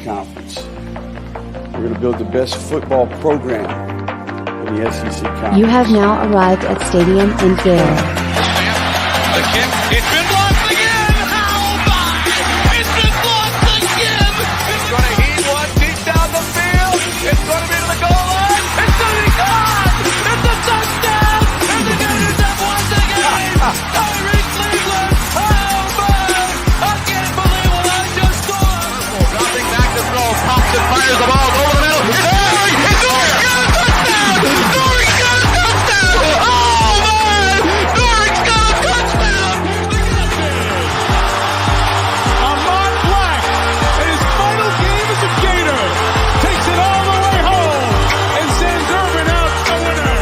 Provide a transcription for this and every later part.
Conference. We're going to build the best football program in the SEC Conference. You have now arrived at Stadium in Gale. The kick, it's been blocked again! How about it? It's been blocked again! It's going to heat one deep down the field. It's going to be to the goal line. It's going to be gone! It's a touchdown! And the Gators have won the game! Tyreek Cleveland! How about it? I can't believe what I just saw! Dropping back to throw. Pops and fires the ball over the middle. It's Dory! It's Dory! Got a touchdown! Dory got a touchdown! Oh, man! Dory's got a touchdown! Ahmad Black, in his final game as a Gator, takes it all the way home and sends Urban out a winner.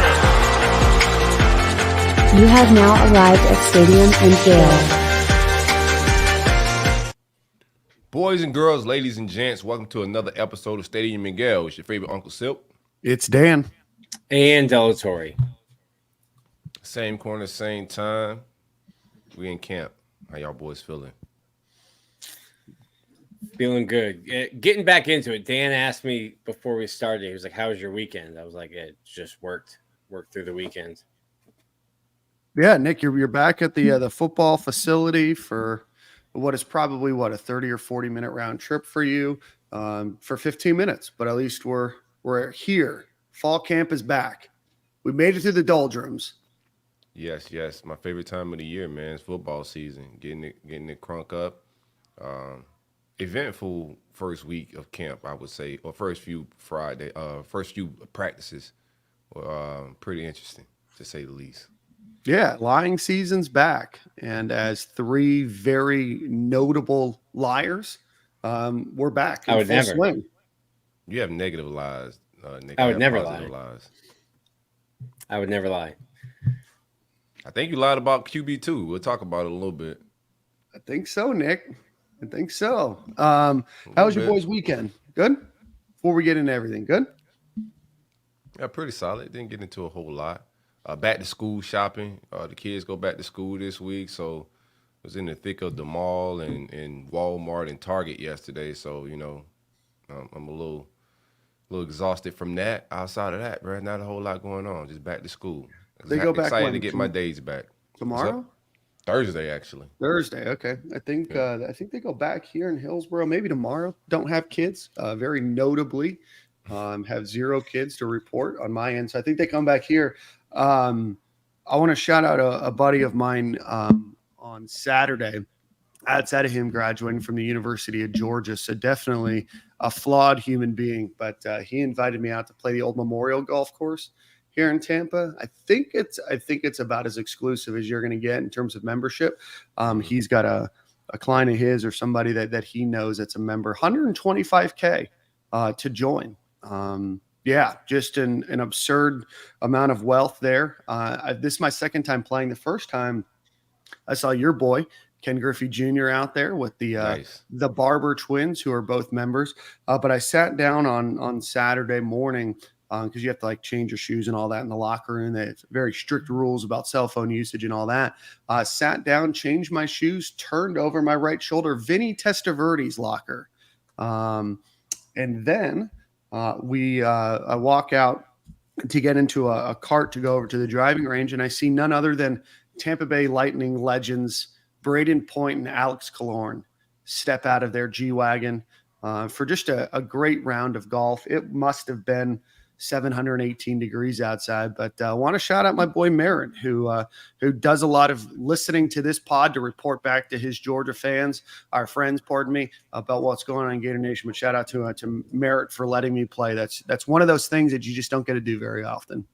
You have now arrived at Stadium in Gale. Boys and girls, ladies and gents, welcome to another episode of Stadium Miguel. It's your favorite Uncle Silk. It's Dan. And Delatory. Same corner, same time. We in camp. How y'all boys feeling? Feeling good. Getting back into it. Dan asked me before we started, he was like, how was your weekend? I was like, it just worked through the weekend. Yeah, Nick, you're back at the football facility for what is probably a 30 or 40 minute round trip for you for 15 minutes, but at least we're here. Fall camp is back. We made it through the doldrums. Yes. My favorite time of the year, man. It's football season. Getting it crunk up. Eventful first week of camp, I would say, or first few practices were pretty interesting, to say the least. Yeah, lying season's back. And as three very notable liars, we're back. I would never. Swing. You have negative lies, Nick. I would never positive lie. Lies. I would never lie. I think you lied about QB too. We'll talk about it a little bit. I think so, Nick. I think so. How was your boys' weekend? Good? Before we get into everything, good? Yeah, pretty solid. Didn't get into a whole lot. Back to school shopping. The kids go back to school this week, so I was in the thick of the mall and Walmart and Target yesterday. So I'm a little exhausted from that. Outside of that, bro, not a whole lot going on. Just back to school. They go back excited when? to get my days back. Tomorrow? Thursday, actually. Thursday, okay. I think they go back here in Hillsborough, maybe tomorrow. Don't have kids. Very notably, have 0 kids to report on my end. So I think they come back here. I want to shout out a buddy of mine on Saturday. Outside of him graduating from the University of Georgia, so definitely a flawed human being. But he invited me out to play the old Memorial Golf Course here in Tampa. I think it's about as exclusive as you're going to get in terms of membership. He's got a client of his or somebody that he knows that's a member. $125K to join. Yeah, just an absurd amount of wealth there. This is my second time playing. The first time I saw your boy, Ken Griffey Jr. out there with the Barber twins, who are both members. But I sat down on Saturday morning because you have to change your shoes and all that in the locker room. They have very strict rules about cell phone usage and all that. Sat down, changed my shoes, turned over my right shoulder, Vinny Testaverde's locker. And then I walk out to get into a cart to go over to the driving range, and I see none other than Tampa Bay Lightning legends Braden Point and Alex Killorn step out of their G-Wagon for just a great round of golf. It must have been 718 degrees outside, but I want to shout out my boy Merritt, who does a lot of listening to this pod to report back to his Georgia fans, our friends, about what's going on in Gator Nation. But shout out to Merritt for letting me play. That's one of those things that you just don't get to do very often.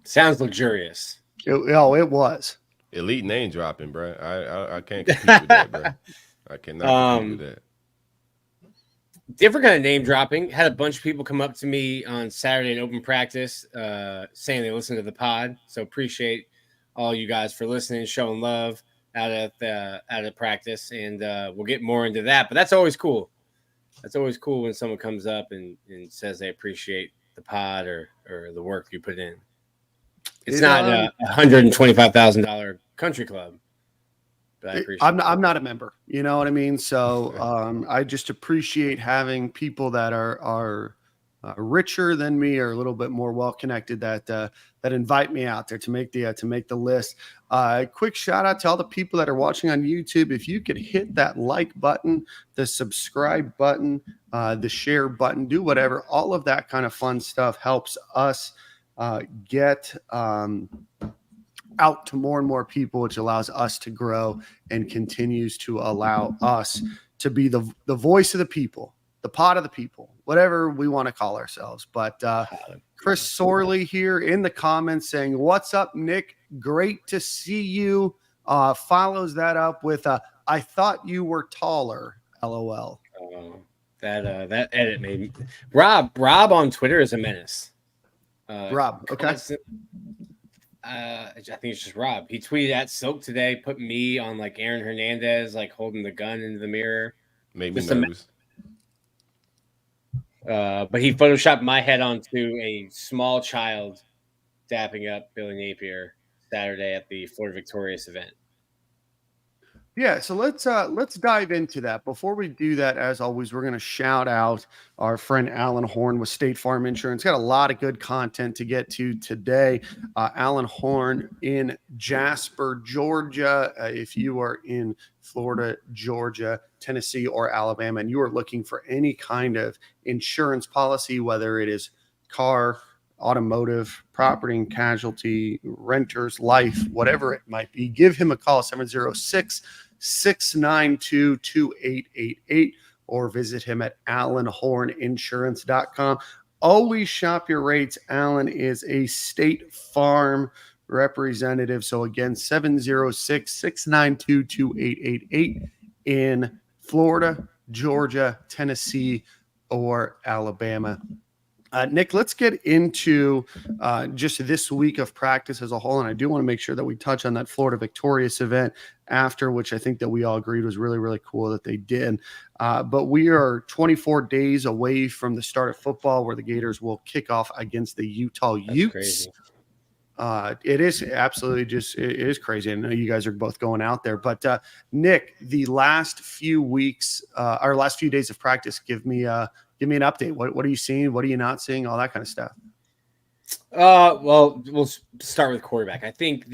Sounds luxurious. It was. Elite name dropping, bro. I can't compete with that, bro. I cannot compete with that. Different kind of name dropping. Had a bunch of people come up to me on Saturday in open practice saying they listened to the pod. So appreciate all you guys for listening, showing love out of practice. And we'll get more into that. But that's always cool. That's always cool when someone comes up and says they appreciate the pod or the work you put in. It's not a $125,000 country club. But I appreciate I'm not a member. You know what I mean? So I just appreciate having people that are richer than me or a little bit more well connected that invite me out there to make the list. Quick shout out to all the people that are watching on YouTube. If you could hit that like button, the subscribe button, the share button, do whatever. All of that kind of fun stuff helps us get out to more and more people, which allows us to grow and continues to allow us to be the voice of the people, the pod of the people, whatever we want to call ourselves. But Chris Sorley here in the comments saying, "What's up, Nick? Great to see you." Follows that up with "I thought you were taller." LOL. That edit made me. Rob on Twitter is a menace. Rob, okay. I think it's just Rob. He tweeted at Silk today, put me on like Aaron Hernandez, like holding the gun into the mirror. Made me nervous. But he photoshopped my head onto a small child dapping up Billy Napier Saturday at the Florida Victorious event. Yeah, so let's dive into that. Before we do that, as always, we're going to shout out our friend Alan Horn with State Farm Insurance. Got a lot of good content to get to today. Alan Horn in Jasper, Georgia. If you are in Florida, Georgia, Tennessee, or Alabama, and you are looking for any kind of insurance policy, whether it is car, automotive, property and casualty, renters, life, whatever it might be, give him a call, 706-692-2888, or visit him at alanhorninsurance.com. Always shop your rates. Alan is a State Farm representative. So again, 706-692-2888 in Florida, Georgia, Tennessee, or Alabama. Nick, let's get into just this week of practice as a whole. And I do want to make sure that we touch on that Florida Victorious event after, which I think that we all agreed was really, really cool that they did. But we are 24 days away from the start of football, where the Gators will kick off against the Utah Utes. Crazy. It is absolutely it is crazy. I know you guys are both going out there, but Nick, the last few weeks, our last few days of practice, give me an update. What are you seeing? What are you not seeing? All that kind of stuff. Well, we'll start with quarterback. I think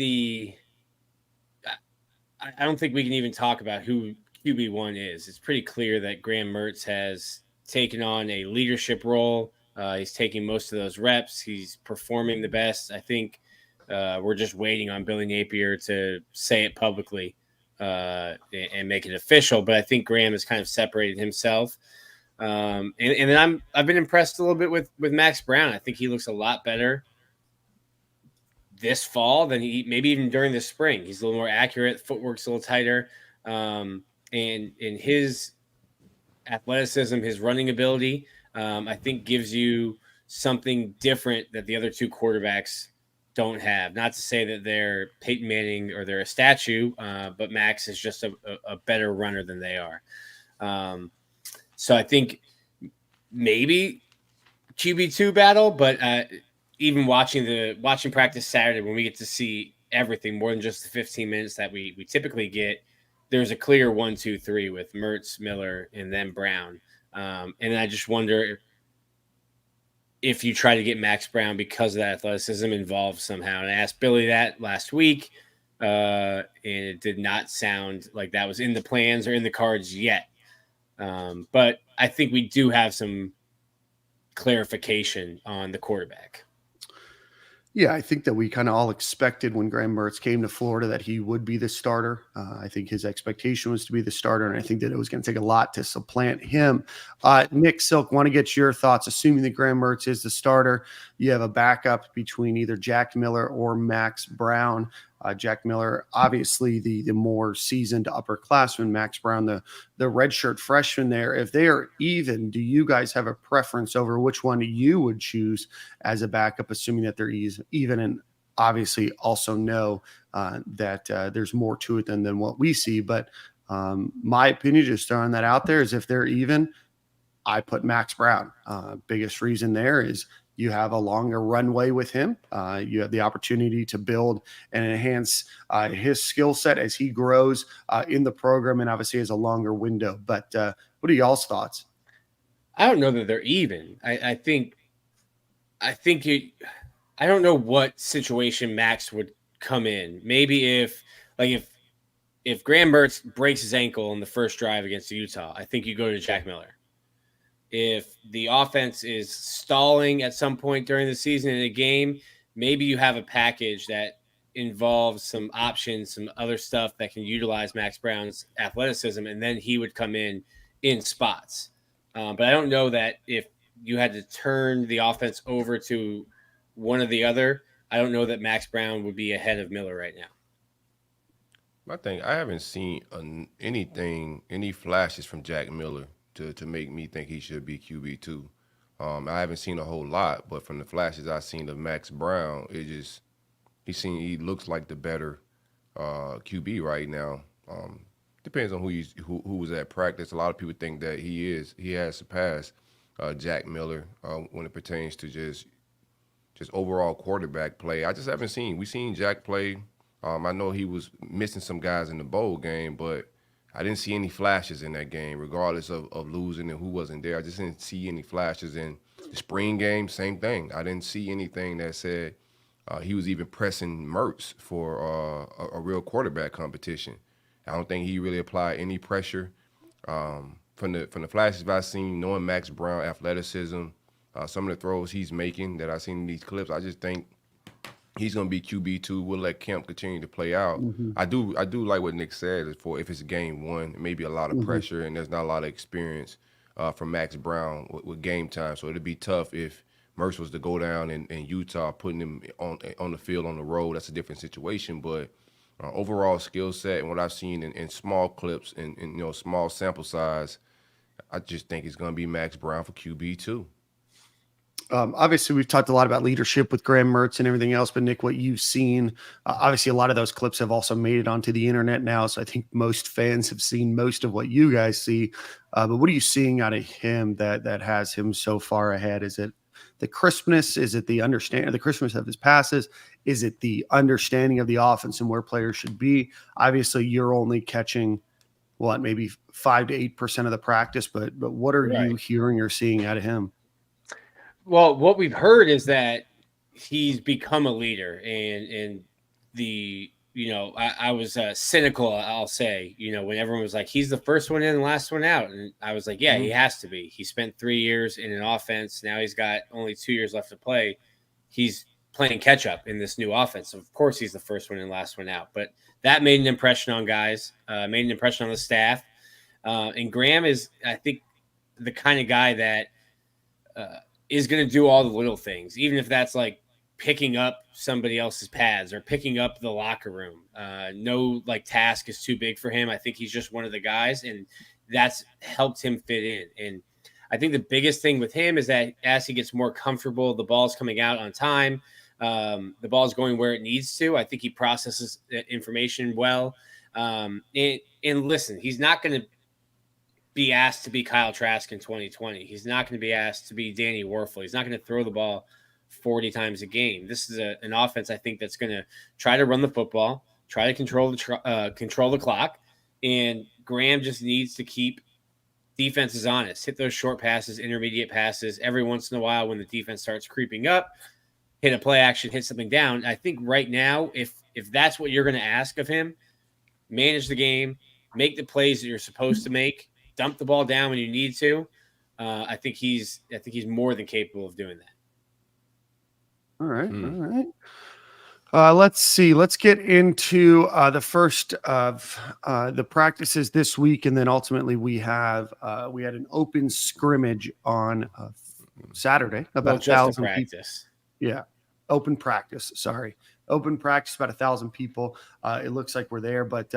I don't think we can even talk about who QB1 is. It's pretty clear that Graham Mertz has taken on a leadership role. He's taking most of those reps. He's performing the best. I think we're just waiting on Billy Napier to say it publicly and make it official. But I think Graham has kind of separated himself. And then I've been impressed a little bit with Max Brown. I think he looks a lot better this fall than he maybe even during the spring. He's a little more accurate, footwork's a little tighter, and in his athleticism, his running ability, I think gives you something different that the other two quarterbacks don't have. Not to say that they're Peyton Manning or they're a statue, but Max is just a better runner than they are. So I think maybe QB2 battle, but even watching practice Saturday, when we get to see everything more than just the 15 minutes that we typically get, there's a clear 1-2-3 with Mertz, Miller, and then Brown. And I just wonder if you try to get Max Brown because of that athleticism involved somehow. And I asked Billy that last week, and it did not sound like that was in the plans or in the cards yet. But I think we do have some clarification on the quarterback. Yeah, I think that we kind of all expected when Graham Mertz came to Florida that he would be the starter. I think his expectation was to be the starter, and I think that it was going to take a lot to supplant him. Nick Silk, want to get your thoughts. Assuming that Graham Mertz is the starter, you have a backup between either Jack Miller or Max Brown. Jack Miller, obviously the more seasoned upperclassman, Max Brown, the redshirt freshman there. If they are even, do you guys have a preference over which one you would choose as a backup, assuming that they're even, and obviously also know that there's more to it than what we see. But my opinion, just throwing that out there, is if they're even, I put Max Brown. Biggest reason there is you have a longer runway with him. You have the opportunity to build and enhance his skill set as he grows in the program, and obviously has a longer window. But what are y'all's thoughts? I don't know that they're even. I think I don't know what situation Max would come in. Maybe if Graham Mertz breaks his ankle in the first drive against Utah, I think you go to Jack Miller. If the offense is stalling at some point during the season in a game, maybe you have a package that involves some options, some other stuff that can utilize Max Brown's athleticism, and then he would come in spots. But I don't know that if you had to turn the offense over to one or the other, I don't know that Max Brown would be ahead of Miller right now. I think I haven't seen any flashes from Jack Miller to make me think he should be QB2. I haven't seen a whole lot, but from the flashes I've seen of Max Brown, he looks like the better QB right now. Depends on who was at practice. A lot of people think that he has surpassed Jack Miller when it pertains to just overall quarterback play. I just haven't seen. We've seen Jack play. I know he was missing some guys in the bowl game, but I didn't see any flashes in that game, regardless of losing and who wasn't there. I just didn't see any flashes in the spring game. Same thing. I didn't see anything that said he was even pressing Mertz for a real quarterback competition. I don't think he really applied any pressure. From the flashes I've seen, knowing Max Brown athleticism, some of the throws he's making that I've seen in these clips, I just think he's going to be QB2. We'll let Kemp continue to play out. Mm-hmm. I do like what Nick said if it's game one, it may be a lot of pressure and there's not a lot of experience from Max Brown with game time. So it'd be tough if Mertz was to go down in Utah, putting him on the field on the road. That's a different situation. But overall skill set and what I've seen in small clips and small sample size, I just think it's going to be Max Brown for QB2. Obviously, we've talked a lot about leadership with Graham Mertz and everything else, but Nick, what you've seen, obviously a lot of those clips have also made it onto the internet now, so I think most fans have seen most of what you guys see. But what are you seeing out of him that has him so far ahead? Is it the crispness? Is it the understanding of the crispness of his passes? Is it the understanding of the offense and where players should be? Obviously, you're only catching maybe 5 to 8% of the practice, but what are you hearing or seeing out of him? Well, what we've heard is that he's become a leader, and I was cynical, I'll say, when everyone was like, he's the first one in and last one out. And I was like, yeah, he has to be. He spent 3 years in an offense. Now he's got only 2 years left to play. He's playing catch up in this new offense. Of course, he's the first one in, last one out. But that made an impression on guys, made an impression on the staff. And Graham is, I think, the kind of guy that is going to do all the little things, even if that's like picking up somebody else's pads or picking up the locker room. No task is too big for him. I think he's just one of the guys, and that's helped him fit in. And I think the biggest thing with him is that as he gets more comfortable, the ball's coming out on time. The ball's going where it needs to. I think he processes information well. And listen, he's not going to be asked to be Kyle Trask in 2020. He's not going to be asked to be Danny Werfel. He's not going to throw the ball 40 times a game. This is an offense, I think, that's going to try to run the football, try to control the clock, and Graham just needs to keep defenses honest, hit those short passes, intermediate passes. Every once in a while when the defense starts creeping up, hit a play action, hit something down. I think right now, if that's what you're going to ask of him, manage the game, make the plays that you're supposed to make, dump the ball down when you need to. I think he's more than capable of doing that. All right. All right. Let's see. Let's get into the first of the practices this week, and then ultimately we had an open scrimmage on Saturday. About 1,000 people. Yeah, open practice. Sorry. Open practice, about 1,000 people. It looks like we're there. But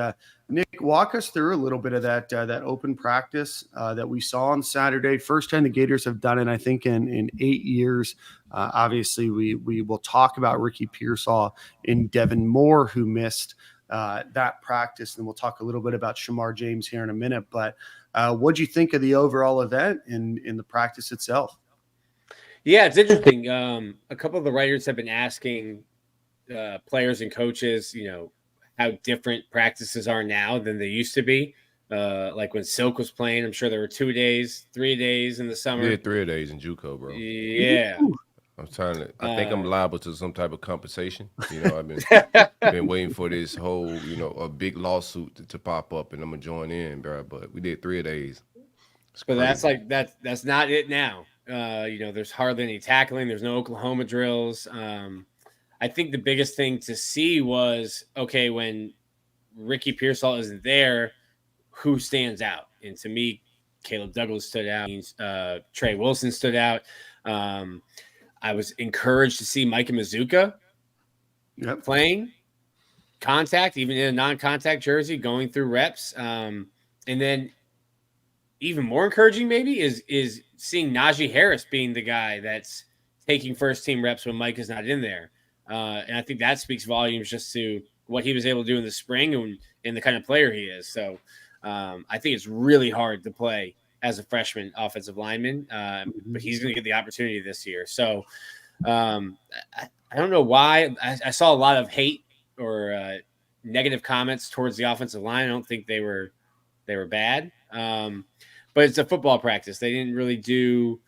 Nick, walk us through a little bit of that open practice that we saw on Saturday. First time the Gators have done it, I think, in 8 years. Obviously, we will talk about Ricky Pearsall and Devin Moore, who missed that practice, and we'll talk a little bit about Shemar James here in a minute. But what do you think of the overall event in the practice itself? Yeah, it's interesting. A couple of the writers have been asking players and coaches, how different practices are now than they used to be. Like when Silk was playing, I'm sure there were 2 days, 3 days in the We summer. did 3 days in JUCO, bro. Yeah. I think I'm liable to some type of compensation. I've been waiting for this whole, a big lawsuit to pop up, and I'm gonna join in, bro. But we did 3 days. It's But crazy. that's not it now. There's hardly any tackling. There's no Oklahoma drills. I think the biggest thing to see was, okay, when Ricky Pearsall isn't there, who stands out? And to me, Caleb Douglas stood out. Trey Wilson stood out. I was encouraged to see Micah Mazuka playing contact, even in a non-contact jersey, going through reps. And then even more encouraging maybe is seeing Najee Harris being the guy that's taking first team reps when Mike is not in there. And I think that speaks volumes just to what he was able to do in the spring and the kind of player he is. So I think it's really hard to play as a freshman offensive lineman, but he's going to get the opportunity this year. So I don't know why. I saw a lot of hate or negative comments towards the offensive line. I don't think they were bad. But it's a football practice. They didn't really do,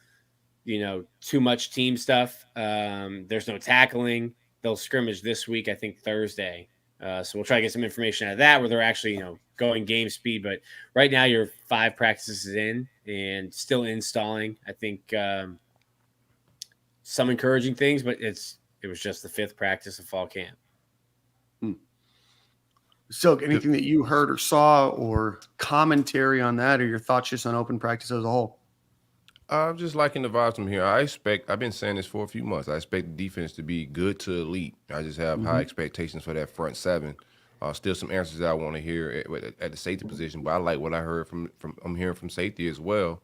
too much team stuff. There's no tackling. They'll scrimmage this week, I think Thursday. So we'll try to get some information out of that where they're actually, going game speed. But right now you're 5 practices in and still installing. I think some encouraging things, but it was just the 5th practice of fall camp. So anything that you heard or saw or commentary on that, or your thoughts just on open practice as a whole? I'm just liking the vibes from here. I've been saying this for a few months. I expect the defense to be good to elite. I just have high expectations for that front 7. Still some answers that I want to hear at the safety position, but I like what I heard I'm hearing from safety as well.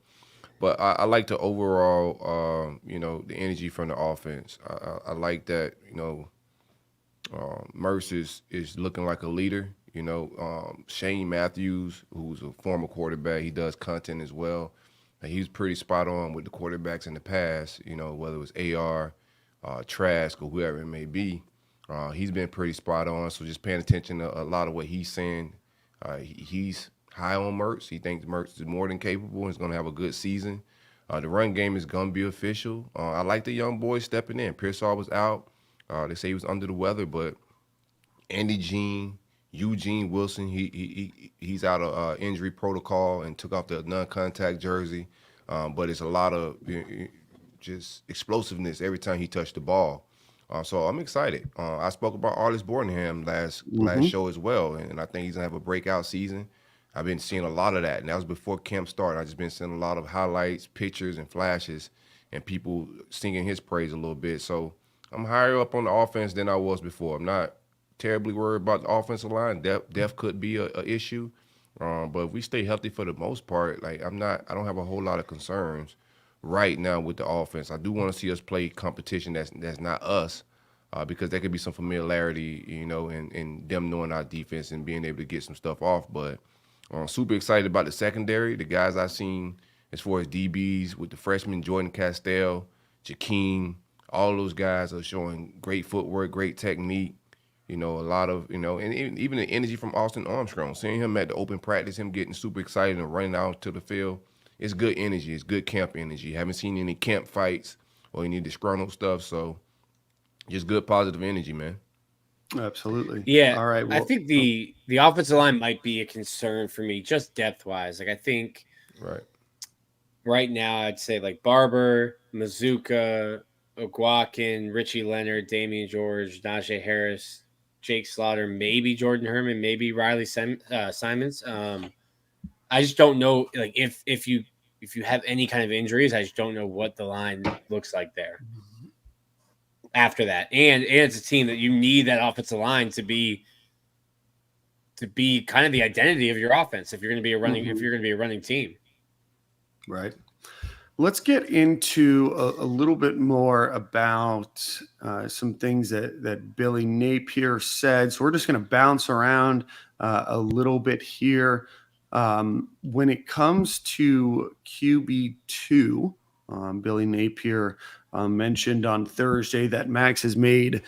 But I like the overall, the energy from the offense. I like that, Mertz is looking like a leader. Shane Matthews, who's a former quarterback, he does content as well. And he's pretty spot on with the quarterbacks in the past, whether it was AR, Trask, or whoever it may be. He's been pretty spot on. So just paying attention to a lot of what he's saying. He's high on Mertz. He thinks Mertz is more than capable and is going to have a good season. The run game is going to be official. I like the young boys stepping in. Pearsall was out. They say he was under the weather, but Andy Jean, Eugene Wilson, he's out of injury protocol and took off the non-contact jersey. But it's a lot of just explosiveness every time he touched the ball. So I'm excited. I spoke about Arlis Bordenham last show as well, and I think he's going to have a breakout season. I've been seeing a lot of that, and that was before camp started. I've just been seeing a lot of highlights, pictures, and flashes, and people singing his praise a little bit. So I'm higher up on the offense than I was before. I'm not terribly worried about the offensive line. Depth could be a issue, but if we stay healthy for the most part, I don't have a whole lot of concerns right now with the offense. I do want to see us play competition that's not us, because there could be some familiarity, in them knowing our defense and being able to get some stuff off. But I'm super excited about the secondary. The guys I've seen as far as DBs with the freshmen, Jordan Castell, Jakeem, all those guys are showing great footwork, great technique. A lot of, and even the energy from Austin Armstrong, seeing him at the open practice, him getting super excited and running out to the field, it's good energy. It's good camp energy. Haven't seen any camp fights or any disgruntled stuff. So just good positive energy, man. Absolutely. Yeah. All right. I think the offensive line might be a concern for me, just depth-wise. I think right now I'd say Barber, Mazuka, Ogwakin, Richie Leonard, Damian George, Najee Harris, Jake Slaughter, maybe Jordan Herman, maybe Riley Simons. I just don't know, if you have any kind of injuries, I just don't know what the line looks like there after that. And it's a team that you need that offensive line to be kind of the identity of your offense if you're going to be a running team. Right. Let's get into a little bit more about some things that Billy Napier said. So we're just going to bounce around a little bit here. When it comes to QB2, Billy Napier mentioned on Thursday that Max has made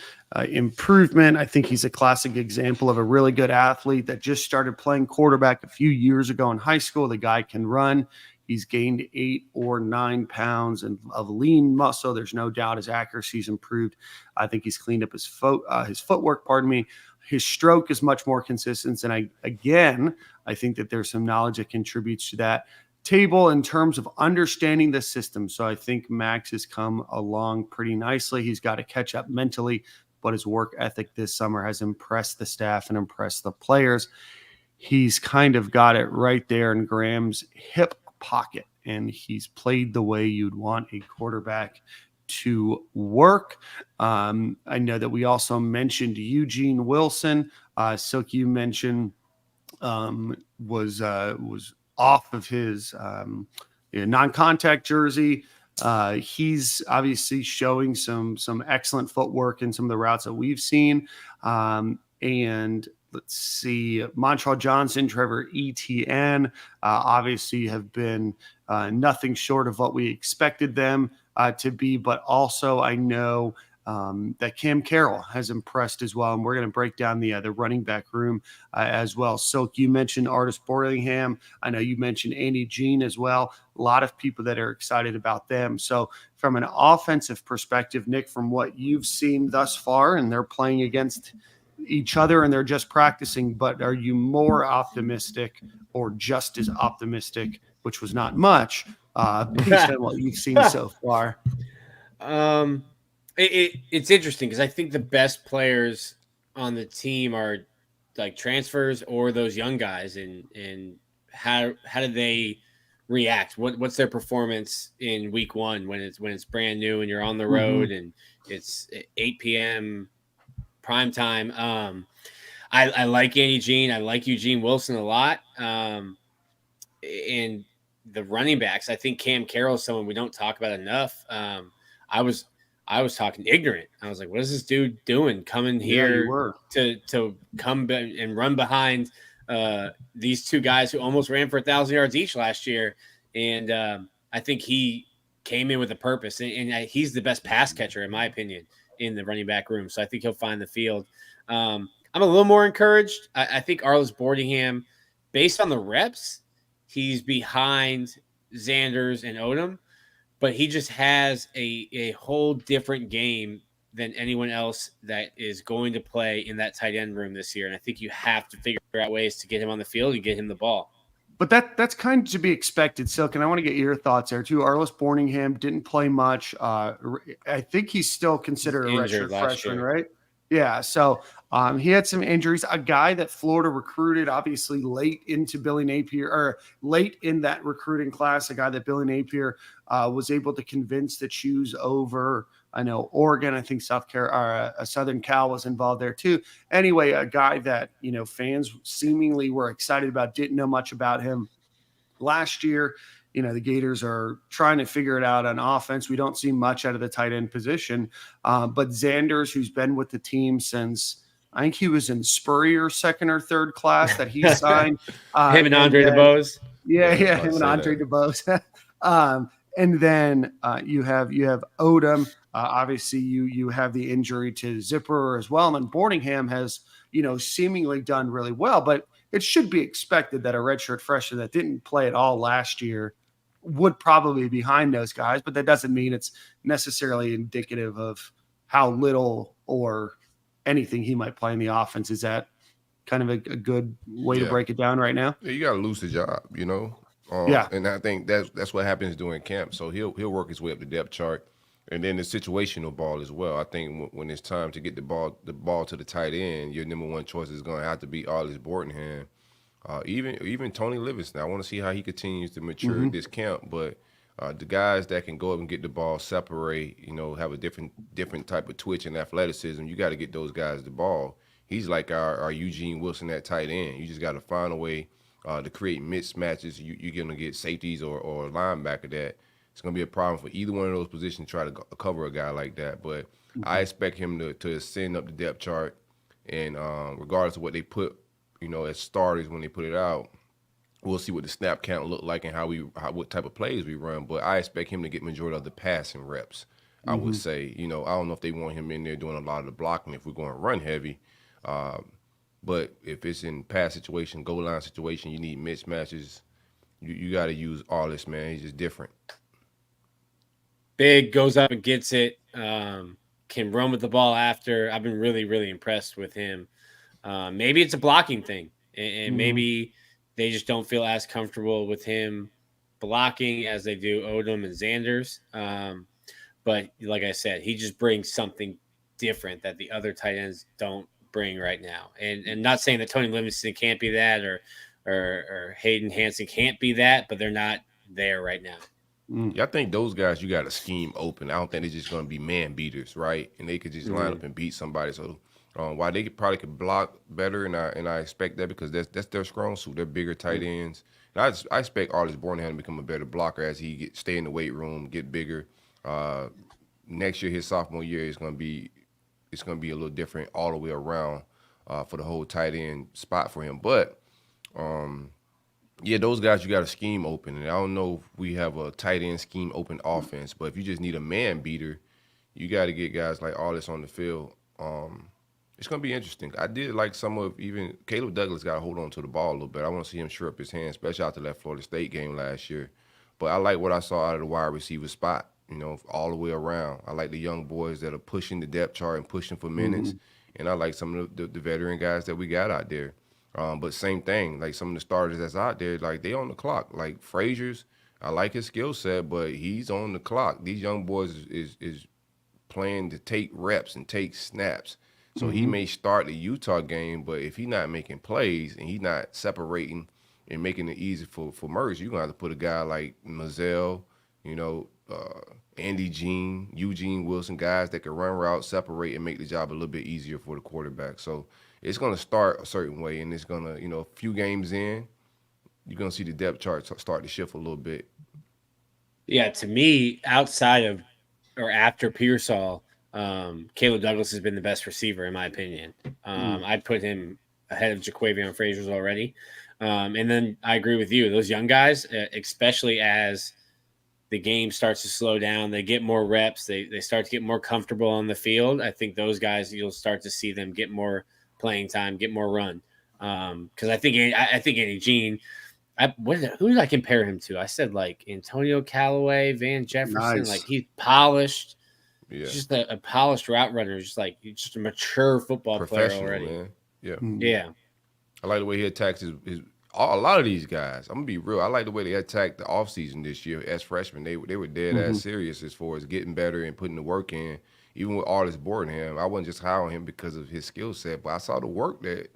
improvement. I think he's a classic example of a really good athlete that just started playing quarterback a few years ago in high school. The guy can run. He's gained 8 or 9 pounds of lean muscle. There's no doubt his accuracy's improved. I think he's cleaned up his footwork, His stroke is much more consistent. And I think that there's some knowledge that contributes to that table in terms of understanding the system. So I think Max has come along pretty nicely. He's got to catch up mentally, but his work ethic this summer has impressed the staff and impressed the players. He's kind of got it right there in Graham's hip pocket, and he's played the way you'd want a quarterback to work. I know that we also mentioned Eugene Wilson. Silk, you mentioned was off of his non-contact jersey. He's obviously showing some excellent footwork in some of the routes that we've seen. And let's see, Montreal Johnson, Trevor Etienne, obviously have been nothing short of what we expected them to be. But also I know that Cam Carroll has impressed as well. And we're going to break down the running back room as well. So you mentioned Artis Borlingham. I know you mentioned Andy Jean as well. A lot of people that are excited about them. So from an offensive perspective, Nick, from what you've seen thus far, and they're playing against each other and they're just practicing, but are you more optimistic or just as optimistic, which was not much, based on what you've seen so far? It's interesting because I think the best players on the team are like transfers or those young guys, and how do they react? What's their performance in week one when it's brand new and you're on the road and it's 8 p.m. prime time. I like Andy Jean. I like Eugene Wilson a lot. And the running backs, I think Cam Carroll is someone we don't talk about enough. I was talking ignorant. I was like, what is this dude doing coming here to come and run behind these two guys who almost ran for 1,000 yards each last year? And I think he came in with a purpose, and he's the best pass catcher, in my opinion, in the running back room. So I think he'll find the field. I'm a little more encouraged. I think Arlis Borlingham, based on the reps, he's behind Zanders and Odom, but he just has a whole different game than anyone else that is going to play in that tight end room this year. And I think you have to figure out ways to get him on the field and get him the ball. But that's kind of to be expected, Silk, and I want to get your thoughts there too. Arlis Borlingham didn't play much. I think he's still considered a redshirt freshman, right? Yeah, so he had some injuries. A guy that Florida recruited, obviously late into Billy Napier, or late in that recruiting class, a guy that Billy Napier was able to convince to choose over, I know, Oregon. I think Southern Cal was involved there too. Anyway, a guy that, fans seemingly were excited about, didn't know much about him last year. The Gators are trying to figure it out on offense. We don't see much out of the tight end position. But Zanders, who's been with the team since, I think he was in Spurrier's second or third class that he signed. Him and Andre DeBose. Yeah, him and Andre DeBose. And then you have Odom. Obviously, you have the injury to Zipper as well. And Borlingham has, seemingly done really well. But it should be expected that a redshirt freshman that didn't play at all last year would probably be behind those guys. But that doesn't mean it's necessarily indicative of how little or anything he might play in the offense. Is that kind of a good way to break it down right now? Yeah, you got to lose the job, and I think that's what happens during camp. So he'll work his way up the depth chart, and then the situational ball as well. I think when it's time to get the ball to the tight end, your number one choice is going to have to be Arlis Borlingham, even Tony Livingston. I want to see how he continues to mature this camp, but the guys that can go up and get the ball, separate, have a different type of twitch and athleticism, you got to get those guys the ball. He's like our Eugene Wilson at tight end. You just got to find a way to create mismatches. You're going to get safeties or a linebacker that it's going to be a problem for either one of those positions to try to cover a guy like that. But I expect him to ascend up the depth chart, and regardless of what they put, as starters when they put it out, We'll see what the snap count look like and what type of plays we run. But I expect him to get majority of the passing reps. I would say, I don't know if they want him in there doing a lot of the blocking if we're going to run heavy. But if it's in pass situation, goal line situation, you need mismatches. You got to use all this, man. He's just different. Big, goes up and gets it. Can run with the ball after. I've been really, really impressed with him. Maybe it's a blocking thing, and maybe they just don't feel as comfortable with him blocking as they do Odom and Xanders. But like I said, he just brings something different that the other tight ends don't bring right now. And not saying that Tony Livingston can't be that or Hayden Hansen can't be that, but they're not there right now. Yeah, I think those guys, you got to scheme open. I don't think they're just going to be man beaters, right? And they could just line up and beat somebody. So while they probably could block better, and I expect that because that's their strong suit. They're bigger tight ends. And I expect Artis Bornham to become a better blocker as he stay in the weight room, get bigger. Next year, his sophomore year, it's going to be a little different all the way around for the whole tight end spot for him. But yeah, those guys you got to scheme open. And I don't know if we have a tight end scheme open offense, but if you just need a man beater, you got to get guys like all this on the field. It's going to be interesting. I did like some of even Caleb Douglas got to hold on to the ball a little bit. I want to see him sure up his hands, especially after that Florida State game last year. But I like what I saw out of the wide receiver spot, all the way around. I like the young boys that are pushing the depth chart and pushing for minutes. And I like some of the veteran guys that we got out there. But same thing, like some of the starters that's out there, like they on the clock. Like Frazier's, I like his skill set, but he's on the clock. These young boys is playing to take reps and take snaps. So he may start the Utah game, but if he's not making plays and he's not separating and making it easy for Mertz, you're going to have to put a guy like Miguel, Andy Jean, Eugene Wilson, guys that can run routes, separate, and make the job a little bit easier for the quarterback. So it's going to start a certain way, and it's going to, a few games in, you're going to see the depth chart start to shift a little bit. Yeah, to me, outside of or after Pearsall, Caleb Douglas has been the best receiver, in my opinion. I'd put him ahead of Jaquavion Frazier's already. And then I agree with you. Those young guys, especially as the game starts to slow down, they get more reps, they start to get more comfortable on the field. I think those guys, you'll start to see them get more playing time, get more run. Because I think Andy Jean, who did I compare him to? I said like Antonio Callaway, Van Jefferson. Nice. Like he's polished. Yeah. He's just a polished route runner. Just a mature football player already. Man. Yeah. Yeah. I like the way he attacks a lot of these guys. I'm going to be real. I like the way they attacked the offseason this year as freshmen. They were dead ass serious as far as getting better and putting the work in. Even with Artis Bornham, I wasn't just high on him because of his skill set, but I saw the work that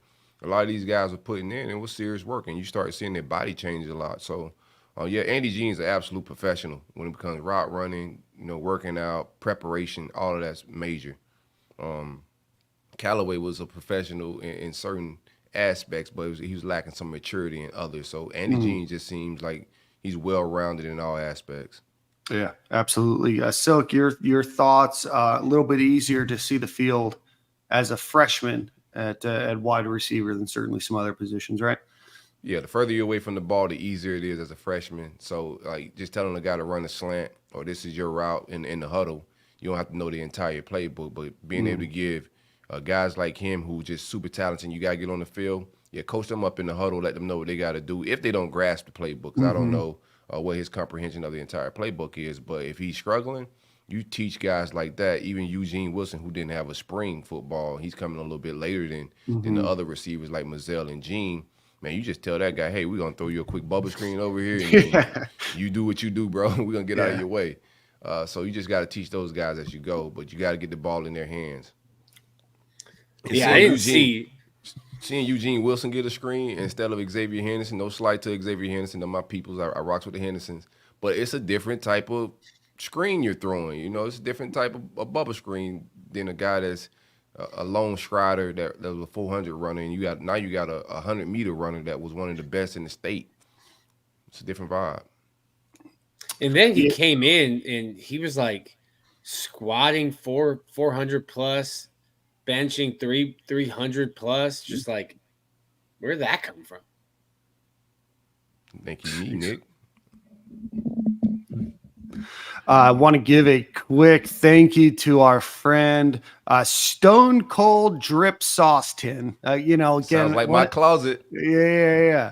a lot of these guys were putting in. It was serious work, and you start seeing their body change a lot. So, Andy Jean's an absolute professional when it becomes route running, working out, preparation, all of that's major. Callaway was a professional in certain aspects, but he was lacking some maturity in others. So Andy Jean just seems like he's well-rounded in all aspects. Yeah, absolutely. Silk, your thoughts, a little bit easier to see the field as a freshman at wide receiver than certainly some other positions, right? Yeah, the further you're away from the ball, the easier it is as a freshman. So, like, just telling a guy to run a slant or this is your route in the huddle, you don't have to know the entire playbook, but being able to give guys like him who just super talented, you got to get on the field, coach them up in the huddle, let them know what they got to do if they don't grasp the playbook. 'Cause I don't know what his comprehension of the entire playbook is, but if he's struggling, you teach guys like that, even Eugene Wilson, who didn't have a spring football, he's coming a little bit later than the other receivers like Miguel and Gene. Man, you just tell that guy, hey, we're going to throw you a quick bubble screen over here, and you do what you do, bro. We're going to get out of your way. So you just got to teach those guys as you go, but you got to get the ball in their hands. And I didn't see. Seeing Eugene Wilson get a screen instead of Xavier Henderson, no slight to Xavier Henderson, they're my peoples. I rocks with the Hendersons. But it's a different type of screen you're throwing. It's a different type of bubble screen than a guy that's a lone strider that was a 400 runner, and you got a 100-meter runner that was one of the best in the state. It's a different vibe. And then he came in and he was like squatting 400 plus, benching 300 plus. Just like, where did that come from? Thank you, Nick. I want to give a quick thank you to our friend Stone Cold Drip Sauce Tin. Again, Sounds like my closet. Yeah.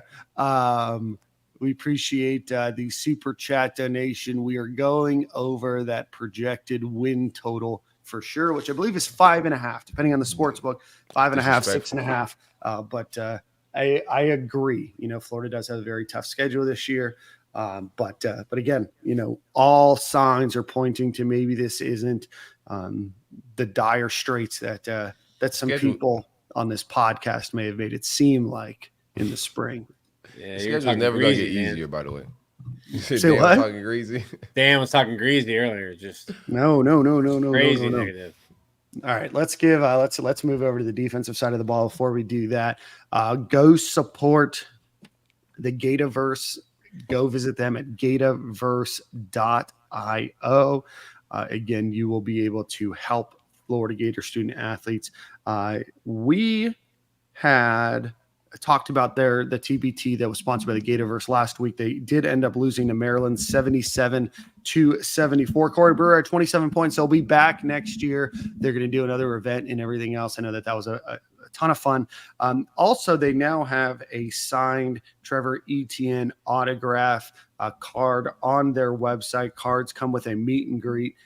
We appreciate the super chat donation. We are going over that projected win total for sure, which I believe is 5.5, depending on the sports book, 5.5, 6.5. But I agree. Florida does have a very tough schedule this year. But again, all signs are pointing to maybe this isn't the dire straits that some people on this podcast may have made it seem like in the spring. Yeah, the schedule's never going to get easier, by the way. You said Say Dan what? was talking greasy? Dan was talking greasy earlier. Just no. Crazy negative. All right, let's give let's move over to the defensive side of the ball. Before we do that, go support the Gataverse. Go visit them at gataverse.io. Again, you will be able to help Florida Gator student athletes. We had talked about the TBT that was sponsored by the Gataverse last week. They did end up losing to Maryland 77-74. Corey Brewer at 27 points. They'll be back next year. They're going to do another event and everything else. I know that was a ton of fun. Also, they now have a signed Trevor Etienne autograph card on their website. Cards come with a meet and greet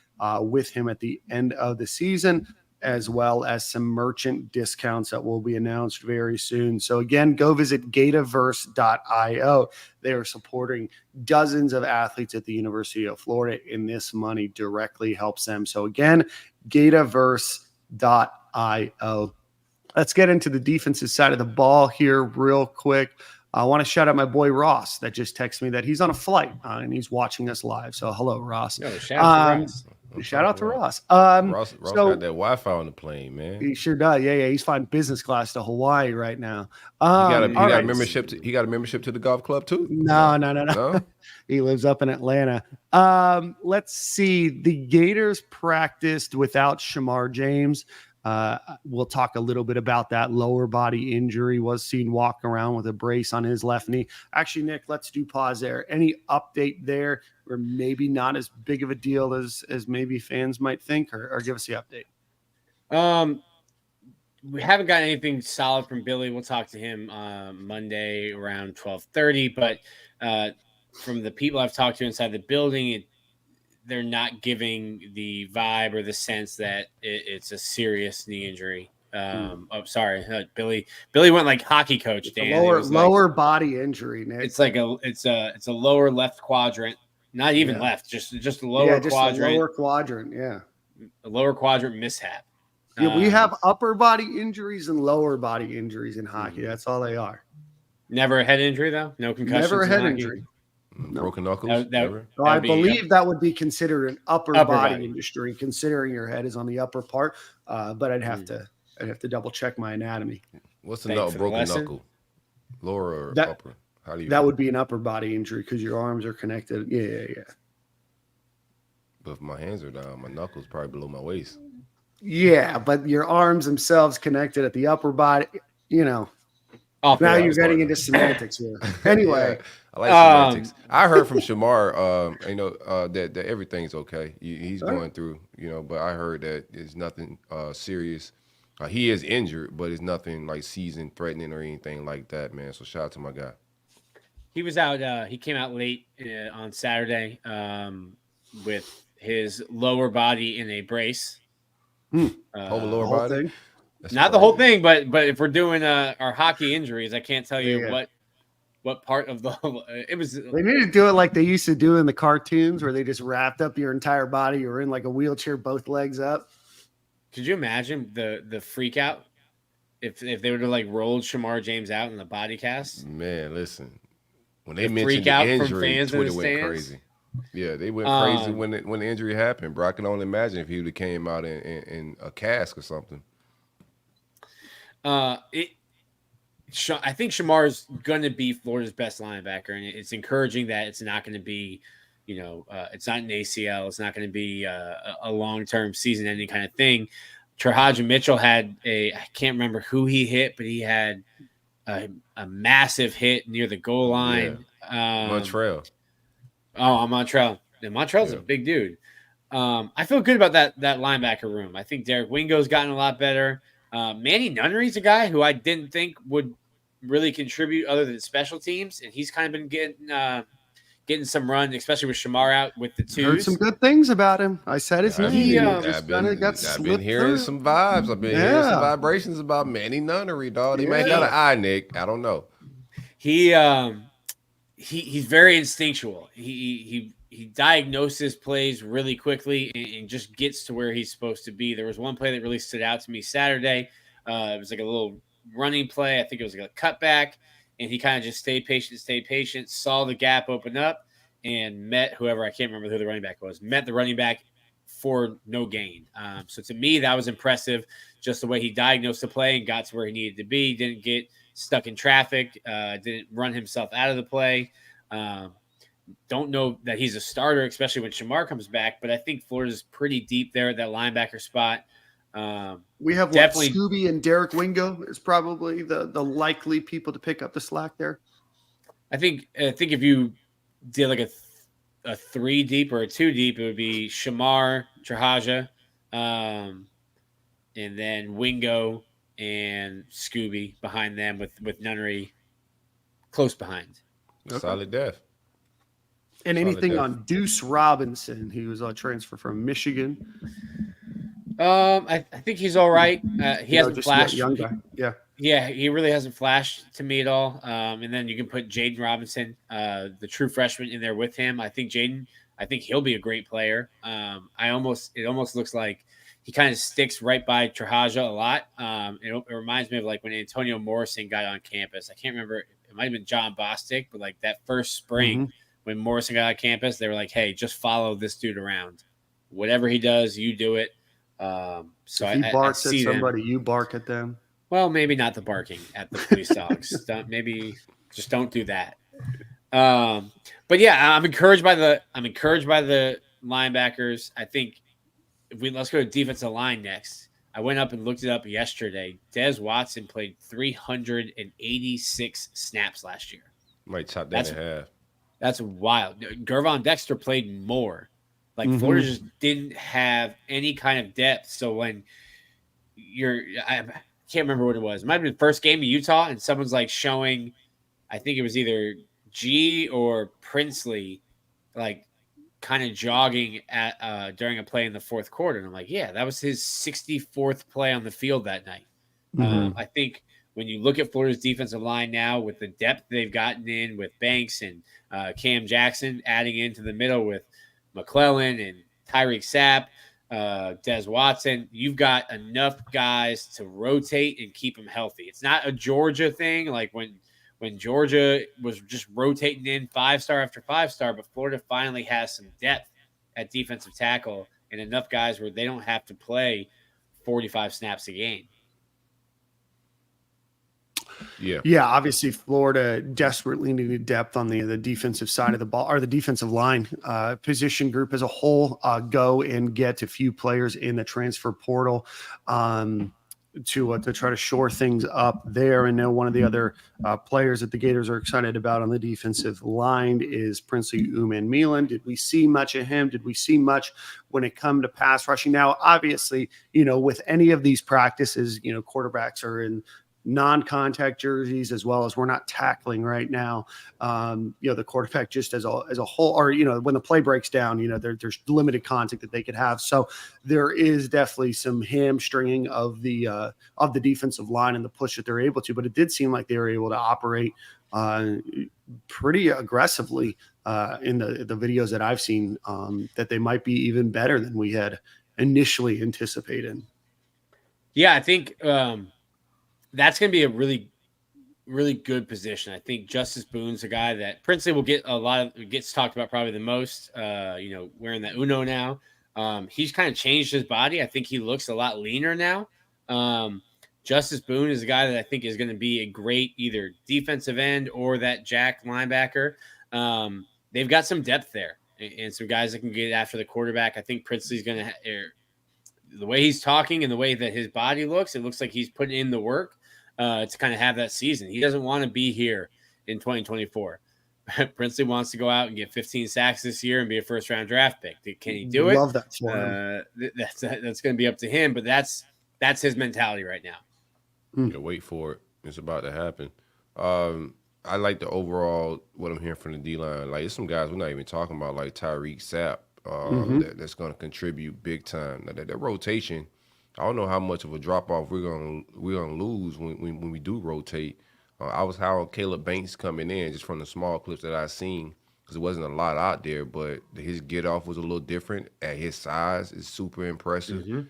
with him at the end of the season, as well as some merchant discounts that will be announced very soon. So again, go visit Gataverse.io. They are supporting dozens of athletes at the University of Florida, and this money directly helps them. So again, Gataverse.io. Let's get into the defensive side of the ball here real quick. I want to shout out my boy Ross that just texted me that he's on a flight and he's watching us live. So hello, Ross. Yo, shout out to Ross. Shout out to Ross. Ross got that Wi-Fi on the plane, man. He sure does. Yeah. He's flying business class to Hawaii right now. He got a membership. He got a membership to the golf club too. No. He lives up in Atlanta. Let's see. The Gators practiced without Shemar James. We'll talk a little bit about that lower body injury. Was seen walking around with a brace on his left knee. Actually, Nick, let's do pause there. Any update there, or maybe not as big of a deal as maybe fans might think, or give us the update? We haven't got anything solid from Billy. We'll talk to him Monday around 12:30. But from the people I've talked to inside the building, they're not giving the vibe or the sense that it's a serious knee injury. Billy went like hockey coach. Dan. Lower body injury, Nick. It's like it's a lower left quadrant, not even left, just a lower quadrant. A lower quadrant, yeah. A lower quadrant mishap. Yeah, we have upper body injuries and lower body injuries in hockey. That's all they are. Never a head injury though. No concussions. Never a head injury. No. Broken knuckles. I believe that would be considered an upper body injury, considering your head is on the upper part. But I'd have to double check my anatomy. What's the broken knuckle? Lower or upper? How do you? That would be an upper body injury because your arms are connected. Yeah. But if my hands are down, my knuckles probably below my waist. Yeah, but your arms themselves connected at the upper body. Now you're getting into semantics here. Anyway. Yeah, I like semantics. I heard from Shemar, that everything's okay. He's going through, but I heard that it's nothing serious. He is injured, but it's nothing like season threatening or anything like that, man. So shout out to my guy. He was out. He came out late on Saturday with his lower body in a brace. Whole lower body. Not the whole thing, but if we're doing our hockey injuries, I can't tell you what part of it was. They need to do it like they used to do in the cartoons, where they just wrapped up your entire body. You're in like a wheelchair, both legs up. Could you imagine the freak out if they would have like rolled Shemar James out in the body cast? Man, listen, when they mentioned the injury, Twitter went crazy. Yeah, they went crazy when the injury happened, bro. I can only imagine if he would have came out in a cast or something. I think Shemar's going to be Florida's best linebacker, and it's encouraging that it's not going to be, it's not an ACL. It's not going to be a long-term season-ending kind of thing. Trahaja Mitchell had I can't remember who he hit, but he had a massive hit near the goal line. Montreal. On Montreal. And Montreal's a big dude. I feel good about that linebacker room. I think Derek Wingo's gotten a lot better. Manny Nunnery's a guy who I didn't think would really contribute other than special teams, and he's kind of been getting some run, especially with Shemar out with the twos. Heard some good things about him. I said his name. I've been hearing some vibes. I've been hearing some vibrations about Manny Nunnery, dog. He might got an eye, Nick. I don't know. He's very instinctual. He diagnoses plays really quickly and just gets to where he's supposed to be. There was one play that really stood out to me Saturday. It was like a little running play. I think it was like a cutback, and he kind of just stayed patient, saw the gap open up, and met whoever, I can't remember who the running back was, met the running back for no gain. So to me, that was impressive, just the way he diagnosed the play and got to where he needed to be. Didn't get stuck in traffic, didn't run himself out of the play. Don't know that he's a starter, especially when Shemar comes back, but I think Florida's pretty deep there at that linebacker spot. We have definitely Scooby and Derek Wingo is probably the likely people to pick up the slack there. I think if you did like a 3 deep or a 2 deep, it would be Shemar, Trahaja, and then Wingo and Scooby behind them with Nunnery close behind. Okay. Solid depth. And anything on Deuce Robinson, he was a transfer from Michigan. I think he's all right. He hasn't flashed. Young guy. Yeah, he really hasn't flashed to me at all. And then you can put Jaden Robinson, the true freshman, in there with him. I think he'll be a great player. It almost looks like he kind of sticks right by Trahaja a lot. It reminds me of like when Antonio Morrison got on campus. I can't remember. It might have been John Bostic, but like that first spring when Morrison got on campus, they were like, hey, just follow this dude around. Whatever he does, you do it. So if he barks at somebody, you bark at them. Well, maybe not the barking at the police dogs. Maybe just don't do that. But yeah, I'm encouraged by the linebackers. I think let's go to defensive line next. I went up and looked it up yesterday. Des Watson played 386 snaps last year. Might chop that in half. That's wild. Gervon Dexter played more. Like Florida just didn't have any kind of depth. So when I can't remember what it was. It might have been the first game of Utah, and someone's like showing, I think it was either G or Princely, like kind of jogging at during a play in the fourth quarter. And I'm like, yeah, that was his 64th play on the field that night. I think when you look at Florida's defensive line now with the depth they've gotten in with Banks and Cam Jackson adding into the middle with McClellan and Tyreek Sapp, Des Watson, you've got enough guys to rotate and keep them healthy. It's not a Georgia thing like when Georgia was just rotating in 5-star after 5-star, but Florida finally has some depth at defensive tackle and enough guys where they don't have to play 45 snaps a game. Yeah. Obviously, Florida desperately needed depth on the defensive side of the ball, or the defensive line position group as a whole. Go and get a few players in the transfer portal to try to shore things up there. And now one of the other players that the Gators are excited about on the defensive line is Princely Uman-Milan. Did we see much of him? Did we see much when it come to pass rushing? Now, obviously, with any of these practices, quarterbacks are in non-contact jerseys, as well as we're not tackling right now. The quarterback just as a whole, or when the play breaks down, there's limited contact that they could have. So there is definitely some hamstringing of the defensive line and the push that they're able to. But it did seem like they were able to operate pretty aggressively in the videos that I've seen. That they might be even better than we had initially anticipated. Yeah, I think. That's going to be a really, really good position. I think Justice Boone's a guy that Princely will get gets talked about probably the most, wearing that Uno now. He's kind of changed his body. I think he looks a lot leaner now. Justice Boone is a guy that I think is going to be a great either defensive end or that jack linebacker. They've got some depth there and some guys that can get after the quarterback. I think Princely's going to the way he's talking and the way that his body looks, it looks like he's putting in the work. to kind of have that season. He doesn't want to be here in 2024. Princely wants to go out and get 15 sacks this year and be a first-round draft pick. Can he do it? Love that for him. That's going to be up to him, but that's his mentality right now. Yeah, wait for it. It's about to happen. I like the overall what I'm hearing from the D-line. Like, there's some guys we're not even talking about, like Tyreek Sapp, that's going to contribute big time. Now, that rotation, I don't know how much of a drop-off we're gonna lose when we do rotate. I was high on Caleb Banks coming in just from the small clips that I seen because there wasn't a lot out there, but his get-off was a little different at his size. It's super impressive.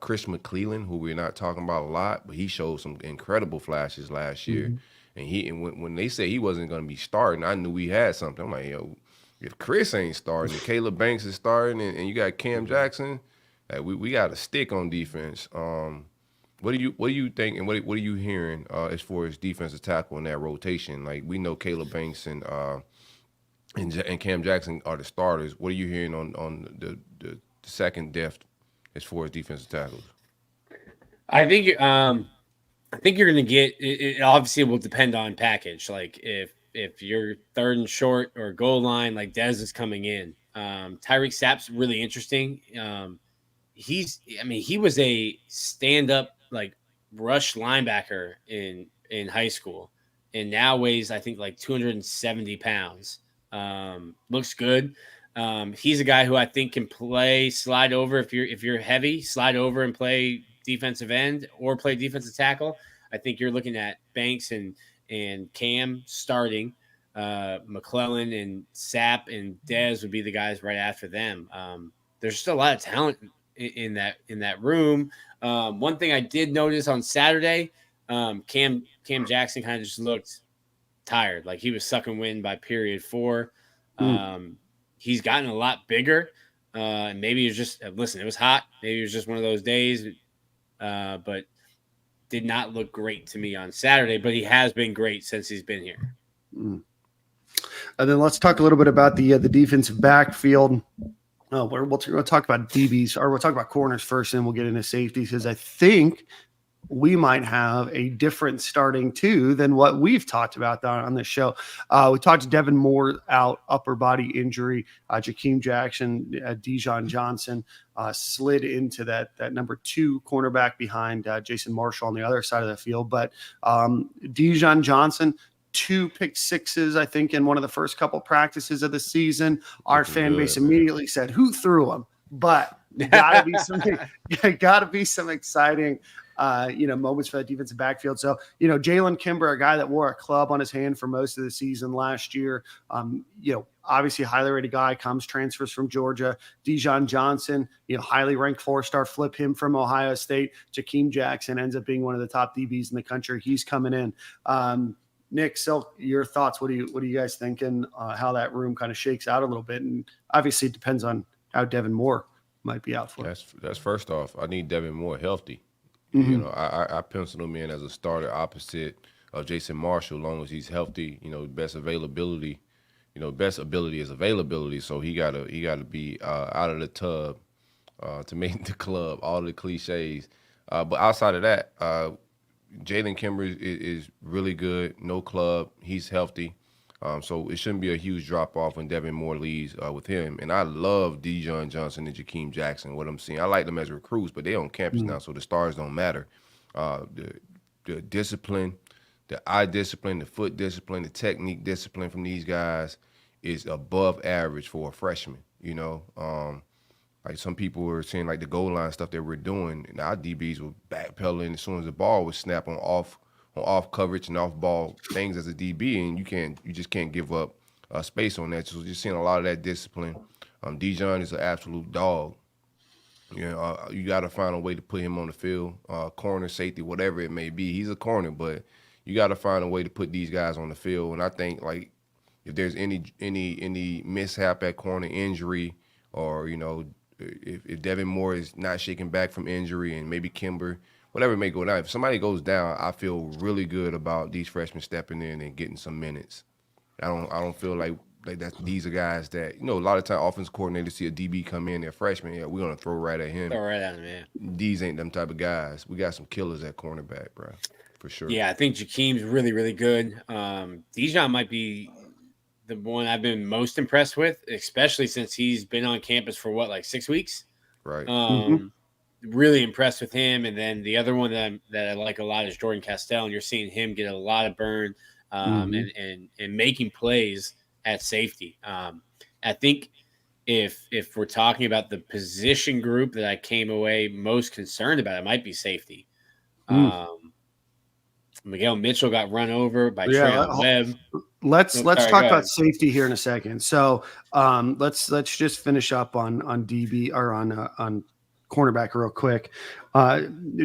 Chris McClellan, who we're not talking about a lot, but he showed some incredible flashes last year. And when they said he wasn't going to be starting, I knew we had something. I'm like, yo, if Chris ain't starting, if Caleb Banks is starting, and you got Cam Jackson, like we got a stick on defense. What do you think, and what are you hearing as far as defensive tackle in that rotation? Like, we know Caleb Banks and Cam Jackson are the starters. What are you hearing on the second depth as far as defensive tackles? I think you're going to get it. Obviously, will depend on package. Like if you're third and short or goal line, like Dez is coming in. Tyreek Sapp's really interesting. He was a stand-up like rush linebacker in high school, and now weighs I think like 270 pounds. Looks good. He's a guy who I think can play slide over if you're heavy, slide over and play defensive end or play defensive tackle. I think you're looking at Banks and Cam starting. McClellan and Sapp and Dez would be the guys right after them. There's just a lot of talent in that room. One thing I did notice on Saturday, Cam Jackson kind of just looked tired, like he was sucking wind by period 4. He's gotten a lot bigger. Maybe it was just it was hot. Maybe it was just one of those days, but did not look great to me on Saturday. But he has been great since he's been here. And then let's talk a little bit about the defensive backfield. We'll talk about DBs, or we'll talk about corners first, and we'll get into safeties, because I think we might have a different starting two than what we've talked about on this show. We talked to Devin Moore out, upper body injury. Jakeem Jackson, Dijon Johnson slid into that number 2 cornerback behind Jason Marshall on the other side of the field. But Dijon Johnson, 2 pick sixes, I think, in one of the first couple practices of the season. Our fan base immediately said, "Who threw them?" But gotta be some exciting moments for that defensive backfield. So, Jalen Kimber, a guy that wore a club on his hand for most of the season last year, obviously a highly rated guy, transfers from Georgia. Dijon Johnson, highly ranked 4-star, flip him from Ohio State. Jakeem Jackson ends up being one of the top DBs in the country. He's coming in. Nick, Silk, your thoughts? What are you guys thinking? How that room kind of shakes out a little bit, and obviously it depends on how Devin Moore might be out for. That's first off. I need Devin Moore healthy. I penciled him in as a starter opposite of Jason Marshall, as long as he's healthy. Best availability. Best ability is availability. So he gotta be out of the tub to make the club. All the cliches. But outside of that, Jalen Kimber is really good. No club. He's healthy. So it shouldn't be a huge drop-off when Devin Moore leaves with him. And I love Dijon Johnson and Jakeem Jackson, what I'm seeing. I like them as recruits, but they're on campus now, so the stars don't matter. The discipline, the eye discipline, the foot discipline, the technique discipline from these guys is above average for a freshman, Like some people were saying, like the goal line stuff that we're doing, and our DBs were backpedaling as soon as the ball was snapped on off coverage and off ball things as a DB, and you just can't give up space on that. So just seeing a lot of that discipline. Dijon is an absolute dog. You got to find a way to put him on the field, corner, safety, whatever it may be. He's a corner, but you got to find a way to put these guys on the field. And I think like if there's any mishap at corner, injury, or if Devin Moore is not shaking back from injury, and maybe Kimber, whatever may go down. If somebody goes down, I feel really good about these freshmen stepping in and getting some minutes. I don't feel like that. These are guys that a lot of time offensive coordinators see a DB come in, they're freshmen. Yeah, we're gonna throw right at him. Throw right at him, yeah. These ain't them type of guys. We got some killers at cornerback, bro. for sure. Yeah, I think Jakeem's really, really good. Dijon might be the one I've been most impressed with, especially since he's been on campus for like 6 weeks. Right. Really impressed with him. And then the other one that I like a lot is Jordan Castell, and you're seeing him get a lot of burn and making plays at safety. I think if we're talking about the position group that I came away most concerned about, it might be safety. Miguel Mitchell got run over by Trayon Webb. Let's talk about safety here in a second. So let's just finish up on DB or on cornerback real quick.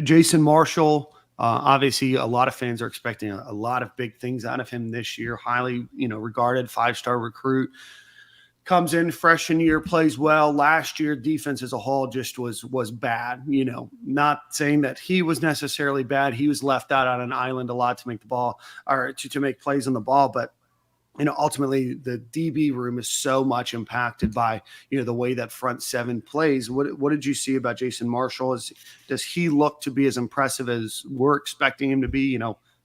Jason Marshall, obviously a lot of fans are expecting a lot of big things out of him this year. Highly, regarded 5-star recruit. Comes in freshman year, plays well. Last year, defense as a whole just was bad. Not saying that he was necessarily bad. He was left out on an island a lot to make the ball or to make plays on the ball. But ultimately, the DB room is so much impacted by the way that front seven plays. What did you see about Jason Marshall? Does he look to be as impressive as we're expecting him to be?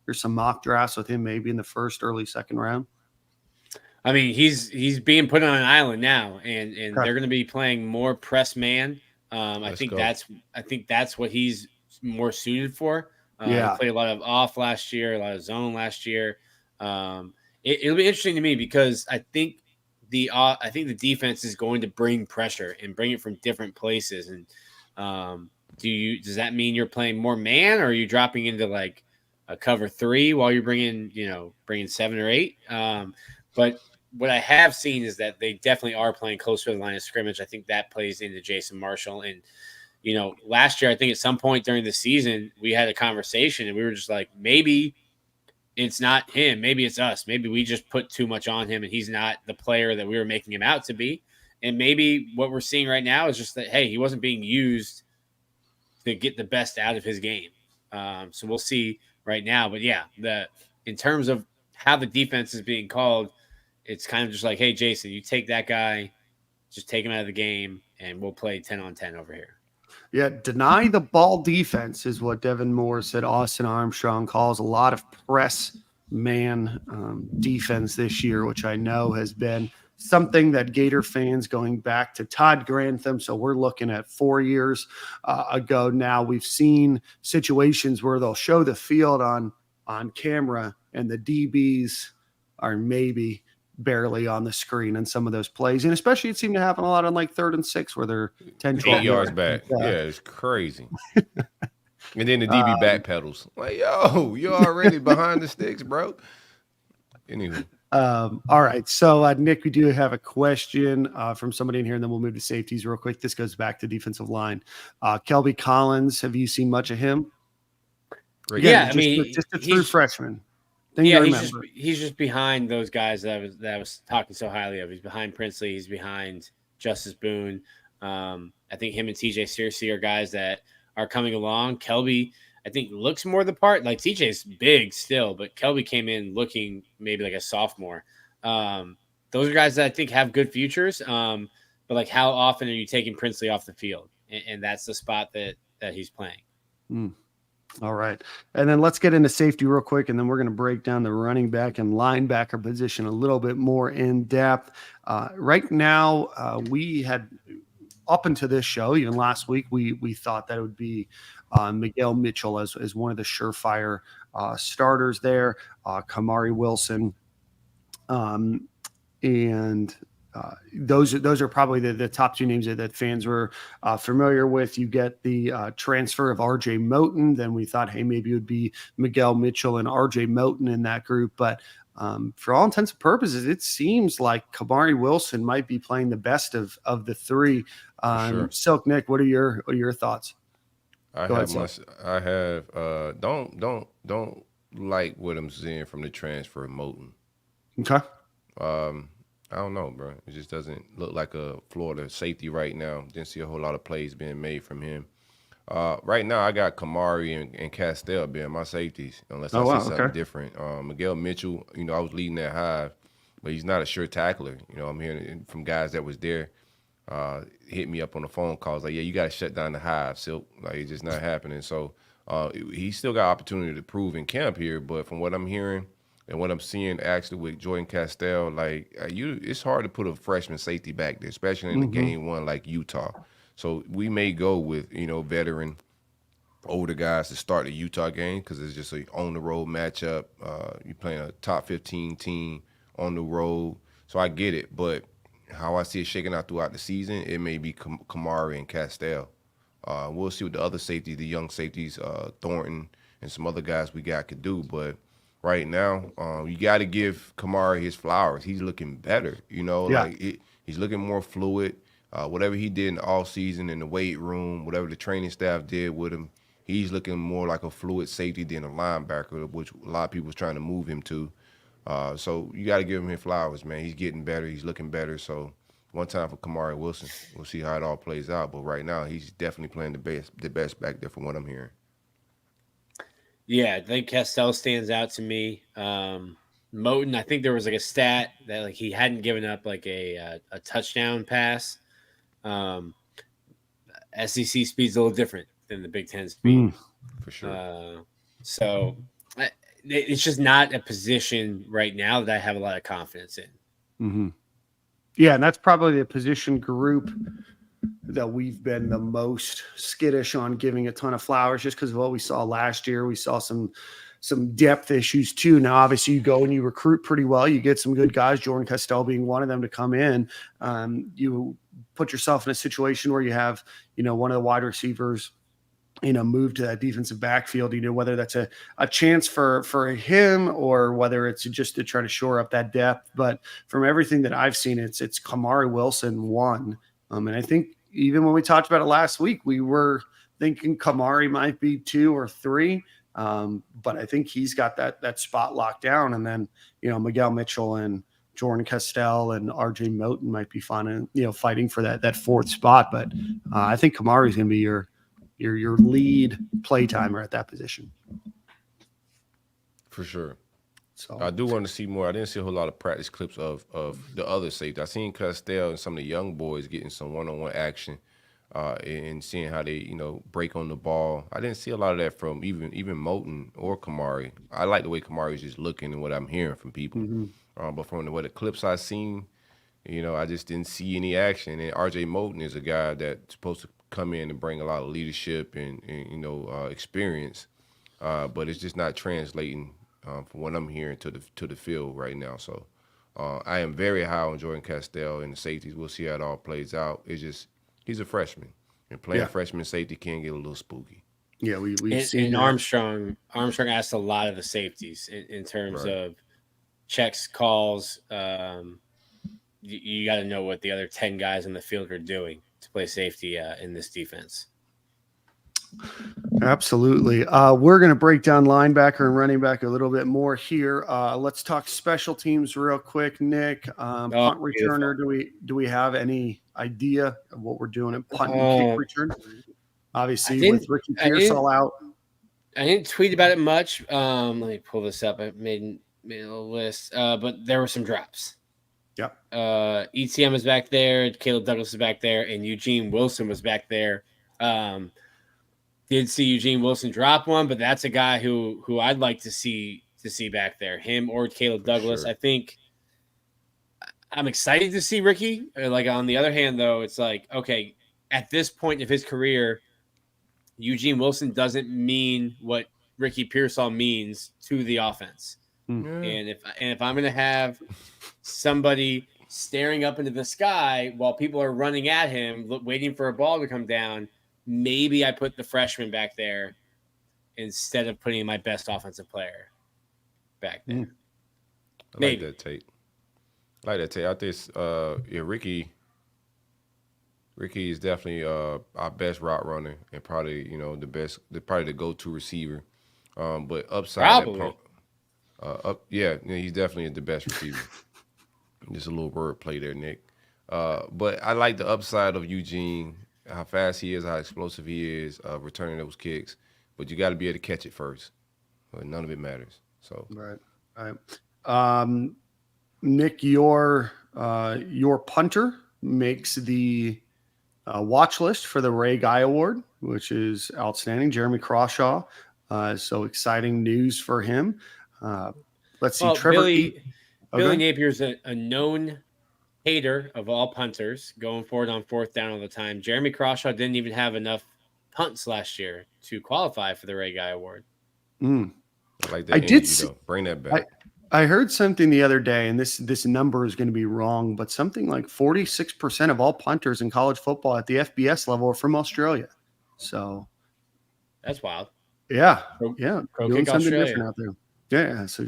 There's some mock drafts with him maybe in the first, early second round. I mean, he's being put on an island now, and they're going to be playing more press man. I think that's what he's more suited for. He played a lot of off last year, a lot of zone last year. It'll be interesting to me because I think the defense is going to bring pressure and bring it from different places. And does that mean you're playing more man, or are you dropping into like a cover 3 while you're bringing 7 or 8? But what I have seen is that they definitely are playing closer to the line of scrimmage. I think that plays into Jason Marshall. And, last year, I think at some point during the season, we had a conversation and we were just like, maybe it's not him. Maybe it's us. Maybe we just put too much on him and he's not the player that we were making him out to be. And maybe what we're seeing right now is just that, hey, he wasn't being used to get the best out of his game. So we'll see right now. But, yeah, in terms of how the defense is being called, it's kind of just like, hey, Jason, you take that guy, just take him out of the game, and we'll play 10-on-10 over here. Yeah, deny the ball defense is what Devin Moore said. Austin Armstrong calls a lot of press man defense this year, which I know has been something that Gator fans going back to Todd Grantham. So we're looking at 4 years ago now. We've seen situations where they'll show the field on camera and the DBs are maybe barely on the screen in some of those plays. And especially it seemed to happen a lot on like 3rd and 6 where they're 10, 12 yards back. Yeah, it's crazy. And then the DB back pedals. Like, yo, you're already behind the sticks, bro. Anyway. All right. So, Nick, we do have a question from somebody in here, and then we'll move to safeties real quick. This goes back to defensive line. Kelby Collins, have you seen much of him? Again, just a true freshman. He's just behind those guys that I was talking so highly of. He's behind Princely. He's behind Justice Boone. I think him and TJ Searcy are guys that are coming along. Kelby, I think, looks more the part. Like, TJ's big still, but Kelby came in looking maybe like a sophomore. Those are guys that I think have good futures. But, like, how often are you taking Princely off the field? And that's the spot that he's playing. All right. And then let's get into safety real quick, and then we're going to break down the running back and linebacker position a little bit more in depth. Right now, we had up until this show, even last week, we thought that it would be Miguel Mitchell as one of the surefire starters there, Kamari Wilson. And those are probably the top 2 names that fans were familiar with. You get the transfer of RJ Moten. Then we thought, hey, maybe it would be Miguel Mitchell and RJ Moten in that group. But for all intents and purposes, it seems like Kamari Wilson might be playing the best of the 3. Sure. Silk, Nick, what are your thoughts? Don't like what I'm seeing from the transfer of Moten. Okay. I don't know, bro. It just doesn't look like a Florida safety right now. Didn't see a whole lot of plays being made from him. Right now, I got Kamari and Castell being my safeties, unless I see something different. Miguel Mitchell, I was leading that hive, but he's not a sure tackler. I'm hearing from guys that was there, hit me up on the phone calls like, yeah, you got to shut down the hive, Silk. Like, it's just not happening. So He still got opportunity to prove in camp here, but from what I'm hearing and what I'm seeing actually with Jordan Castell, like it's hard to put a freshman safety back there, especially in the game one like Utah. So we may go with veteran older guys to start the Utah game because it's just a on the road matchup. You're playing a top 15 team on the road, so I get it. But how I see it shaking out throughout the season, it may be Kamari and Castell. We'll see what the other safeties, the young safeties, Thornton and some other guys we got could do. But right now, you got to give Kamari his flowers. He's looking better. He's looking more fluid. Whatever he did in the off season in the weight room, whatever the training staff did with him, he's looking more like a fluid safety than a linebacker, which a lot of people was trying to move him to. So you got to give him his flowers, man. He's getting better. He's looking better. So one time for Kamari Wilson. We'll see how it all plays out. But right now, he's definitely playing the best back there from what I'm hearing. Yeah, I think Castell stands out to me. Moten, I think there was like a stat that like he hadn't given up like a touchdown pass. SEC speed's a little different than the Big Ten speed. For sure. So it's just not a position right now that I have a lot of confidence in. Mm-hmm. Yeah, and that's probably the position group that we've been the most skittish on giving a ton of flowers just because of what we saw last year. We saw some depth issues too. Now, obviously, you go and you recruit pretty well. You get some good guys, Jordan Castell being one of them, to come in. You put yourself in a situation where you have, one of the wide receivers, move to that defensive backfield, whether that's a chance for him or whether it's just to try to shore up that depth. But from everything that I've seen, it's Kamari Wilson one. And I think even when we talked about it last week, we were thinking Kamari might be 2 or 3. But I think he's got that spot locked down. And then, Miguel Mitchell and Jordan Castell and RJ Moten might be fighting for that fourth spot. But I think Kamari is going to be your lead play timer at that position. For sure. So I do want to see more. I didn't see a whole lot of practice clips of the other safety. I seen Castell and some of the young boys getting some one-on-one action and seeing how they, break on the ball. I didn't see a lot of that from even Moten or Kamari. I like the way Kamari is just looking and what I'm hearing from people. Mm-hmm. But from the clips I seen, I just didn't see any action. And RJ Moten is a guy that's supposed to come in and bring a lot of leadership and experience, but it's just not translating from what I'm hearing to the field right now. So I am very high on Jordan Castell and the safeties. We'll see how it all plays out. It's just he's a freshman, and playing freshman safety can get a little spooky. Yeah, we've seen Armstrong asked a lot of the safeties in terms of checks, calls. You got to know what the other 10 guys in the field are doing to play safety in this defense. Absolutely. We're going to break down linebacker and running back a little bit more here. Let's talk special teams real quick. Nick, punt returner. Do we have any idea of what we're doing at punt and kick return? Obviously, with Ricky Pierce all out. I didn't tweet about it much. Let me pull this up. I made a list, but there were some drops. Yep. ETM is back there. Caleb Douglas is back there, and Eugene Wilson was back there. Did see Eugene Wilson drop one, but that's a guy who I'd like to see back there. Him or Caleb Douglas. Sure. I think I'm excited to see Ricky. Like on the other hand, though, it's like okay, at this point of his career, Eugene Wilson doesn't mean what Ricky Pearsall means to the offense. Mm-hmm. And if I'm going to have somebody staring up into the sky while people are running at him, waiting for a ball to come down, maybe I put the freshman back there instead of putting my best offensive player back there. I like that take. I think Ricky is definitely our best route runner and probably the go-to receiver. But upside probably. He's definitely the best receiver. Just a little word play there, Nick. But I like the upside of Eugene, how fast he is, how explosive he is, returning those kicks. But you got to be able to catch it first. But none of it matters. So right. Nick, your punter makes the watch list for the Ray Guy Award. which is outstanding. Jeremy Crawshaw. So exciting news for him. Let's see. Well, Trevor Billy Napier's a known hater of all punters, going forward on fourth down all the time. Jeremy Crawshaw didn't even have enough punts last year to qualify for the Ray Guy Award. I like that energy, though. Bring that back. I heard something the other day, and this number is going to be wrong, but something like 46% of all punters in college football at the FBS level are from Australia. So that's wild. Yeah. Pro Doing something Australia. different out there. Yeah. So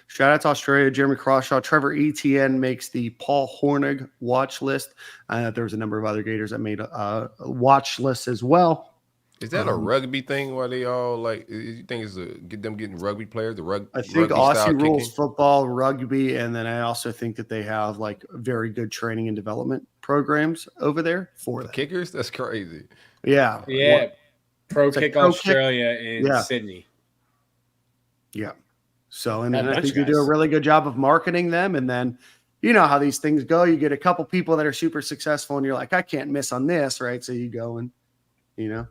shout out to Australia. Jeremy Crawshaw. Trevor Etienne makes the Paul Hornig watch list. There was a number of other Gators that made a watch list as well. Is that a rugby thing where they all like? You think it's get them getting rugby players? I think Aussie rules football, rugby, and then I also think that they have like very good training and development programs over there for the kickers. That's crazy. Yeah. Pro Kick Australia in Sydney. Yeah. So and I think you do a really good job of marketing them, and then you know how these things go. You get a couple people that are super successful, and you're like, I can't miss on this, right? So you go and go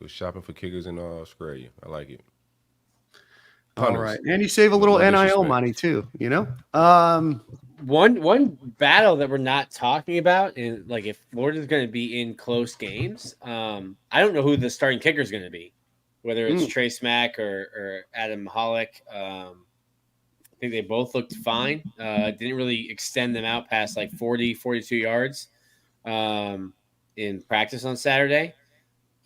shopping for kickers in Australia. I like it. Punters. All right, and you save a little NIL money too. One battle that we're not talking about, and like if Florida's going to be in close games, I don't know who the starting kicker is going to be, whether it's Trey Smack or Adam Mahalik. I think they both looked fine. Didn't really extend them out past like 40, 42 yards in practice on Saturday.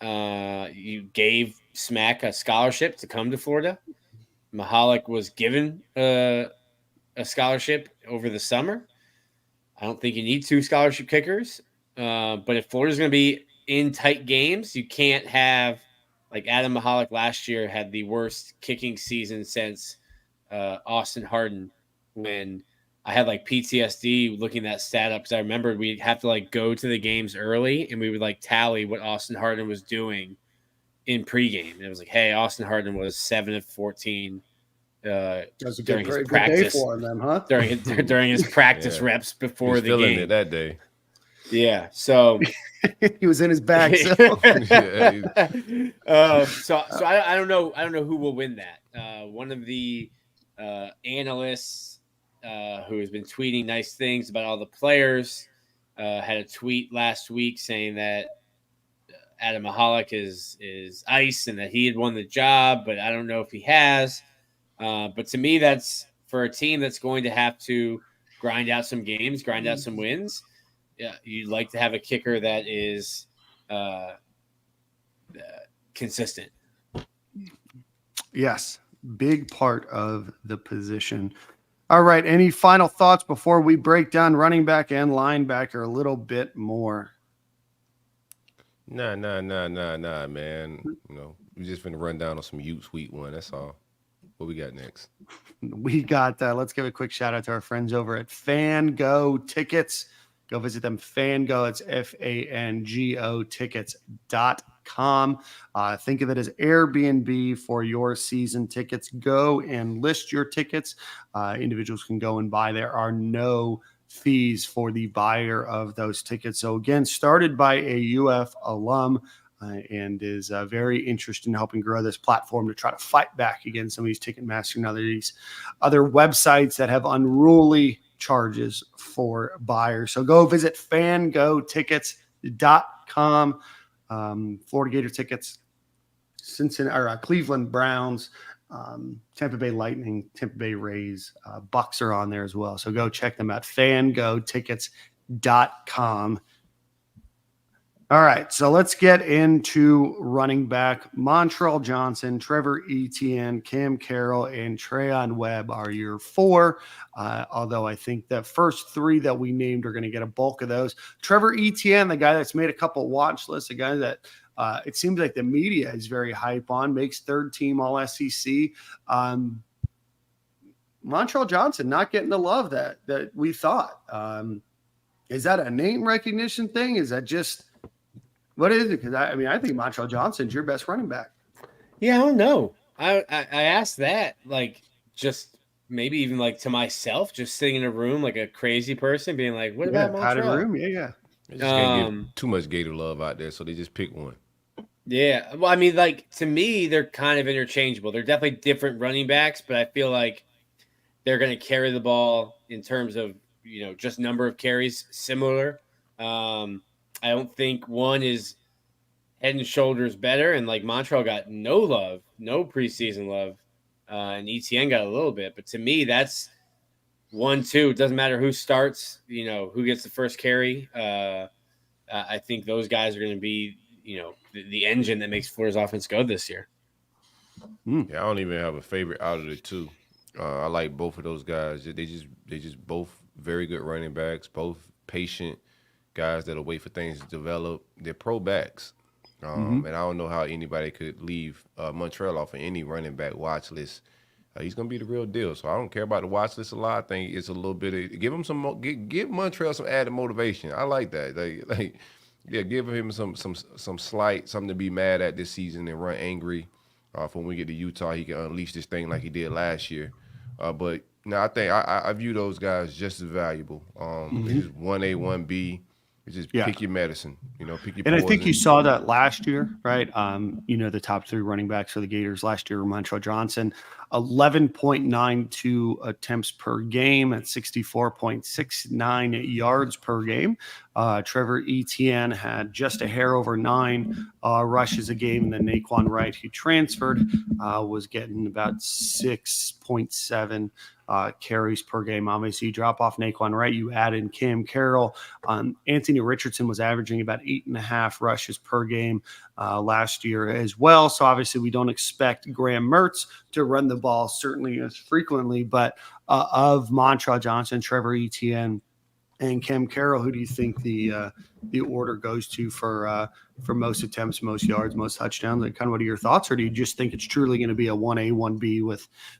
You gave Smack a scholarship to come to Florida. Mahalik was given a scholarship over the summer. I don't think you need two scholarship kickers. But if Florida's going to be in tight games, you can't have like Adam Mahalik last year had the worst kicking season since Austin Hardin, when I had like PTSD looking that stat up because I remembered we'd have to like go to the games early and we would like tally what Austin Hardin was doing in pregame. And it was like, hey, Austin Hardin was 7 of 14 during his practice for them, huh? during his practice reps before the game. It that day. Yeah, so he was in his bag. So, so I don't know. I don't know who will win that. One of the analysts who has been tweeting nice things about all the players had a tweet last week saying that Adam Mahalik is ice and that he had won the job, but I don't know if he has. But to me, that's for a team that's going to have to grind out some games, grind out some wins. Yeah, you'd like to have a kicker that is consistent. Yes, big part of the position. All right, any final thoughts before we break down running back and linebacker a little bit more? Nah, man. We just finna run down on some Utes week 1. That's all. What we got next? We got let's give a quick shout out to our friends over at FanGo Tickets. Go visit them. FanGo, it's FANGO tickets.com. Think of it as Airbnb for your season tickets. Go and list your tickets. Individuals can go and buy. There are no fees for the buyer of those tickets. So again, started by a UF alum and is very interested in helping grow this platform to try to fight back against some of these Ticketmaster and other websites that have unruly charges for buyers. So go visit fangotickets.com. Florida Gator tickets, Cleveland Browns, Tampa Bay Lightning, Tampa Bay Rays, Bucks are on there as well. So go check them out. Fangotickets.com. All right, so let's get into running back. Montreal Johnson, Trevor Etienne, Cam Carroll, and Treyon Webb are your 4. Although I think the first 3 that we named are going to get a bulk of those. Trevor Etienne, the guy that's made a couple watch lists, a guy that it seems like the media is very hype on, makes 3rd team All SEC. Montreal Johnson not getting the love that we thought. Is that a name recognition thing? Is that just – what is it? Because I think Montreal Johnson's your best running back. Yeah, I don't know. I asked that, like, just maybe even like to myself, just sitting in a room like a crazy person, being like, "What about Montreal?" Padded room, yeah. They just can't give too much Gator love out there, so they just pick one. Yeah. Well, I mean, like, to me, they're kind of interchangeable. They're definitely different running backs, but I feel like they're going to carry the ball in terms of, just number of carries similar. I don't think one is head and shoulders better. And like Montreal got no love, no preseason love. And ETN got a little bit. But to me, that's 1-2. It doesn't matter who starts, who gets the first carry. I think those guys are going to be, the engine that makes Florida's offense go this year. Yeah, I don't even have a favorite out of the two. I like both of those guys. They just both very good running backs, both patient guys that'll wait for things to develop. They're pro backs. And I don't know how anybody could leave Montreal off of any running back watch list. He's gonna be the real deal. So I don't care about the watch list a lot. I think it's a little bit of give him some give Montreal some added motivation. I like that. Give him some slight something to be mad at this season and run angry. For when we get to Utah, he can unleash this thing like he did last year. But no, I think I view those guys just as valuable. It's just 1A, 1B. It's just pick your medicine, pick your And I poison. think you saw that last year, right? The top 3 running backs for the Gators last year were Montreal Johnson, 11.92 attempts per game at 64.69 yards per game. Trevor Etienne had just a hair over 9 rushes a game. And then Naquan Wright, who transferred, was getting about 6.7 carries per game. Obviously, you drop off Naquan Wright, you add in Cam Carroll. Anthony Richardson was averaging about 8.5 rushes per game last year as well. So obviously, we don't expect Graham Mertz to run the ball certainly as frequently, but of Montreal Johnson, Trevor Etienne, and Cam Carroll, who do you think the order goes to for most attempts, most yards, most touchdowns? Like, kind of what are your thoughts, or do you just think it's truly going to be a 1A, 1B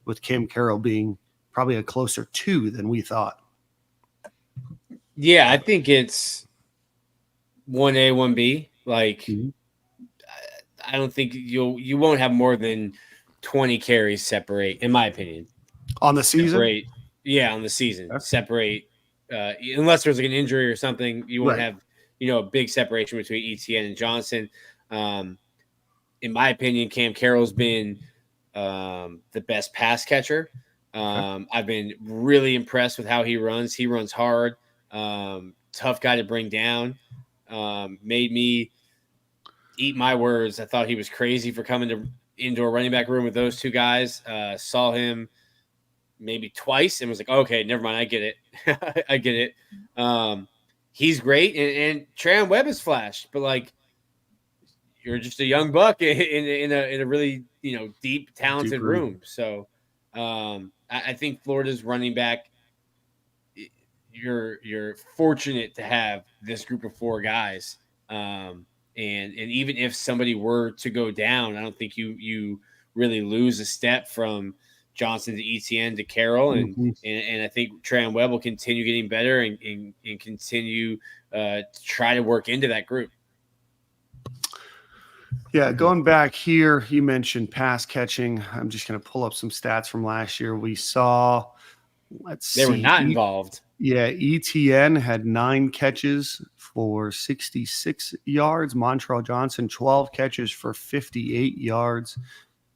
with Cam Carroll being probably a closer 2 than we thought? Yeah, I think it's 1A, 1B. Like, I don't think you won't have more than 20 carries separate, in my opinion. On the season? On the season. Okay. Separate, unless there's like an injury or something, you won't have, a big separation between ETN and Johnson. In my opinion, Cam Carroll's been the best pass catcher. I've been really impressed with how he runs. He runs hard, tough guy to bring down. Made me eat my words. I thought he was crazy for coming into a running back room with those two guys. Saw him maybe twice and was like, okay, never mind. I get it. I get it. He's great. And Trayon Webb has flashed, but like, you're just a young buck in a really, deep, talented room. So I think Florida's running back, you're fortunate to have this group of 4 guys. And even if somebody were to go down, I don't think you really lose a step from Johnson to ETN to Carroll. And I think Trayon Webb will continue getting better and continue to try to work into that group. Yeah, going back here, you mentioned pass catching. I'm just going to pull up some stats from last year. We saw, they were not involved. Yeah, ETN had 9 catches for 66 yards. Montreal Johnson, 12 catches for 58 yards.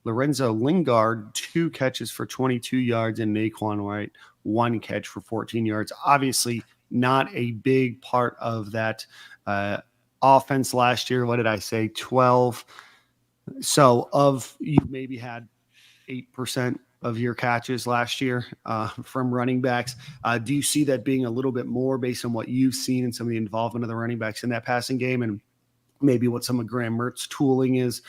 Lorenzo Lingard, 2 catches for 22 yards. And Naquan Wright, 1 catch for 14 yards. Obviously, not a big part of that offense last year. What did I say? 12. So you maybe had 8% of your catches last year from running backs. Do you see that being a little bit more based on what you've seen and some of the involvement of the running backs in that passing game, and maybe what some of Graham Mertz tooling is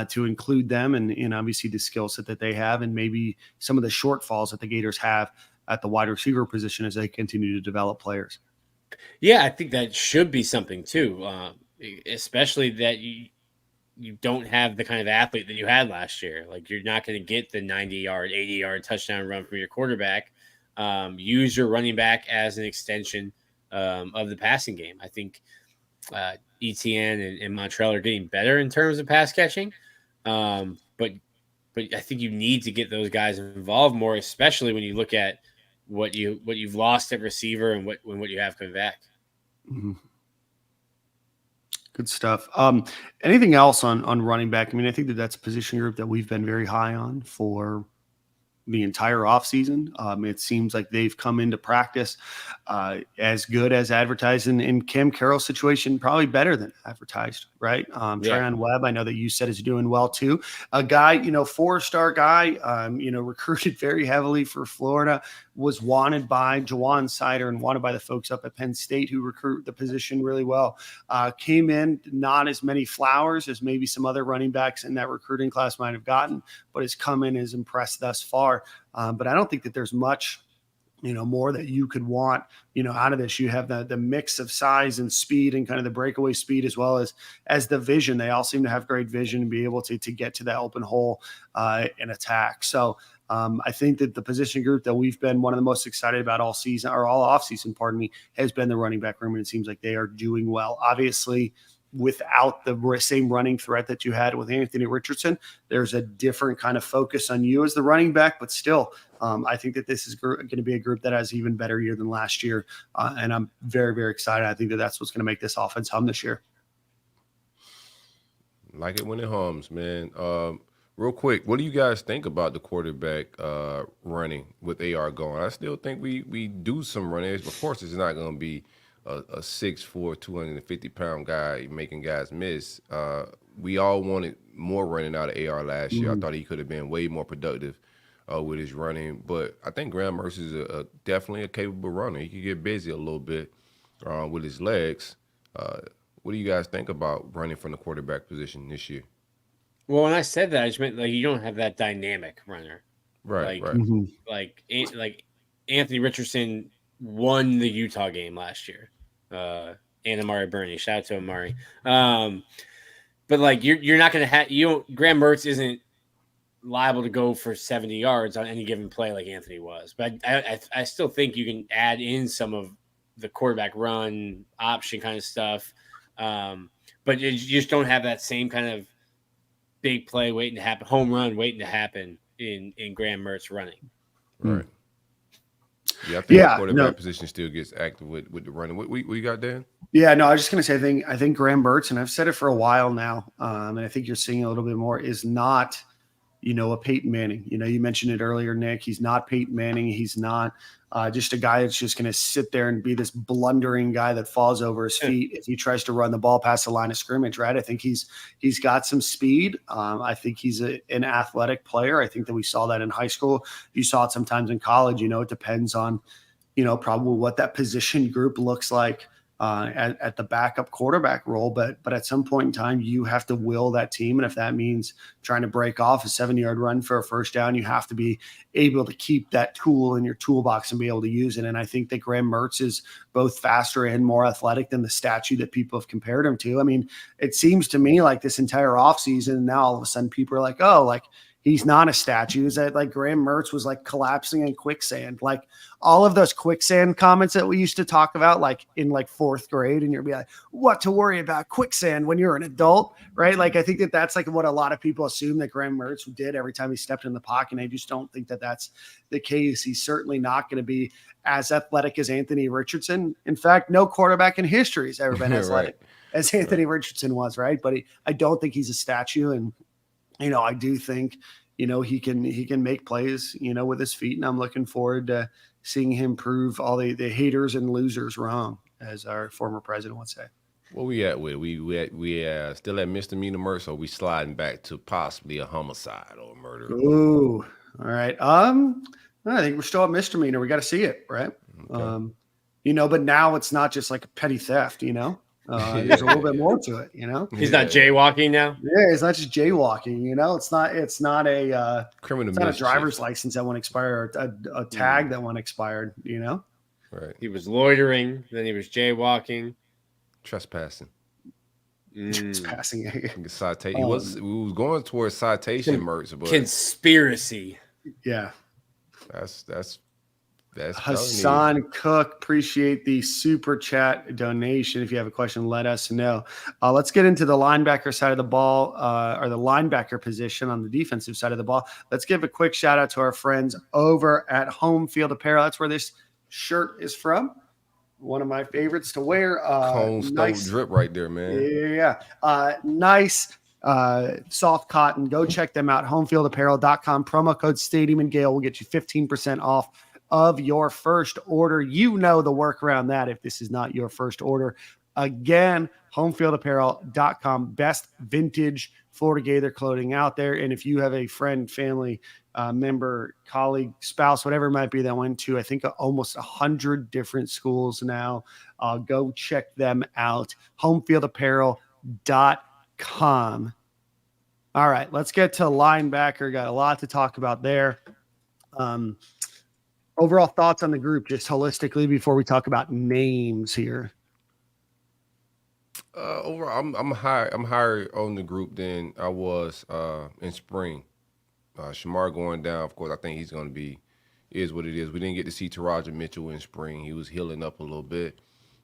to include them and obviously the skill set that they have, and maybe some of the shortfalls that the Gators have at the wide receiver position as they continue to develop players? Yeah, I think that should be something too, especially that you don't have the kind of athlete that you had last year. Like, you're not going to get the 90-yard, 80-yard touchdown run from your quarterback. Use your running back as an extension of the passing game. I think ETN and Montreal are getting better in terms of pass catching, but I think you need to get those guys involved more, especially when you look at what you've lost at receiver and what you have coming back. Mm-hmm. Good stuff. Anything else on running back? I mean, I think that's a position group that we've been very high on for the entire offseason. It seems like they've come into practice as good as advertised. In Cam Carroll's situation, probably better than advertised, right? Tryon Webb, I know that you said is doing well too. A guy, 4-star guy, recruited very heavily for Florida, was wanted by Jawan Sider and wanted by the folks up at Penn State who recruit the position really well. Came in not as many flowers as maybe some other running backs in that recruiting class might have gotten, but has come in as impressed thus far. But I don't think that there's much, more that you could want, out of this. You have the mix of size and speed and kind of the breakaway speed as well as the vision. They all seem to have great vision and be able to get to that open hole and attack. So I think that the position group that we've been one of the most excited about all season or all off season, has been the running back room. And it seems like they are doing well. Obviously, without the same running threat that you had with Anthony Richardson, there's a different kind of focus on you as the running back, but still, I think that this is going to be a group that has even better year than last year. And I'm very, very excited. I think that that's what's going to make this offense hum this year. Like it when it hums, man. Real quick, what do you guys think about the quarterback running with AR going? I still think we do some running. Of course, it's not going to be a 6'4", 250-pound guy making guys miss. We all wanted more running out of AR last year. I thought he could have been way more productive with his running. But I think Graham Mertz is definitely a capable runner. He can get busy a little bit with his legs. What do you guys think about running from the quarterback position this year? Well, when I said that, I just meant like you don't have that dynamic runner. Right. Like Anthony Richardson won the Utah game last year. And Amari Burney. Shout out to Amari. But like you're not going to have Graham Mertz isn't liable to go for 70 yards on any given play like Anthony was. But I still think you can add in some of the quarterback run option kind of stuff. But you just don't have that same kind of big play waiting to happen, home run waiting to happen in Graham Mertz running. Right. Yeah, I think the quarterback position still gets active with the running. What you got, Dan? Yeah, no, I was just going to say, I think Graham Mertz, and I've said it for a while now, and I think you're seeing it a little bit more, is not, a Peyton Manning. You mentioned it earlier, Nick. He's not Peyton Manning. He's not just a guy that's just going to sit there and be this blundering guy that falls over his feet if he tries to run the ball past the line of scrimmage, right? I think he's got some speed. I think he's an athletic player. I think that we saw that in high school. You saw it sometimes in college. It depends on, probably what that position group looks like at the backup quarterback role. But at some point in time, you have to will that team. And if that means trying to break off a 7-yard run for a first down, you have to be able to keep that tool in your toolbox and be able to use it. And I think that Graham Mertz is both faster and more athletic than the statue that people have compared him to. I mean, it seems to me like this entire offseason, now all of a sudden people are like, oh, like, he's not a statue. Is that like Graham Mertz was like collapsing in quicksand? Like all of those quicksand comments that we used to talk about, like in like 4th grade, and you'd be like, what to worry about quicksand when you're an adult, right? Like, I think that that's like what a lot of people assume that Graham Mertz did every time he stepped in the pocket. And I just don't think that that's the case. He's certainly not going to be as athletic as Anthony Richardson. In fact, no quarterback in history has ever been as athletic as Anthony Richardson was, right? But I don't think he's a statue. And I do think, he can make plays, with his feet, and I'm looking forward to seeing him prove all the haters and losers wrong, as our former president would say. What we at with? We still at misdemeanor Mertz, or we sliding back to possibly a homicide or a murder? Ooh, all right. I think we're still at misdemeanor. We got to see it, right? Okay. But now it's not just like a petty theft, there's a little bit more to it, He's not jaywalking now. Yeah, it's not just jaywalking. It's not a criminal. It's not a driver's license that won't expire, or a tag that won't expired. Right. He was loitering, then he was jaywalking, trespassing. Trespassing. We was going towards citation, Mertz, but conspiracy. Yeah, that's Hassan Cook, appreciate the super chat donation. If you have a question, let us know. Let's get into the linebacker side of the ball, or the linebacker position on the defensive side of the ball. Let's give a quick shout out to our friends over at Home Field Apparel. That's where this shirt is from. one of my favorites to wear. Cone stove drip right there, man. Yeah. Nice soft cotton. Go check them out. Homefieldapparel.com. Promo code Stadium and Gale will get you 15% off of your first order. You know the work around that if this is not your first order. Again, homefieldapparel.com. Best vintage Florida Gator clothing out there. And if you have a friend, family, member, colleague, spouse, whatever it might be that went to, I think, almost 100 different schools now, go check them out. Homefieldapparel.com. All right, let's get to linebacker. Got a lot to talk about there. Overall thoughts on the group, just holistically, before we talk about names here. Overall, I'm higher on the group than I was in spring. Shemar going down, of course, I think he's going to be is what it is. We didn't get to see Taraja Mitchell in spring. He was healing up a little bit.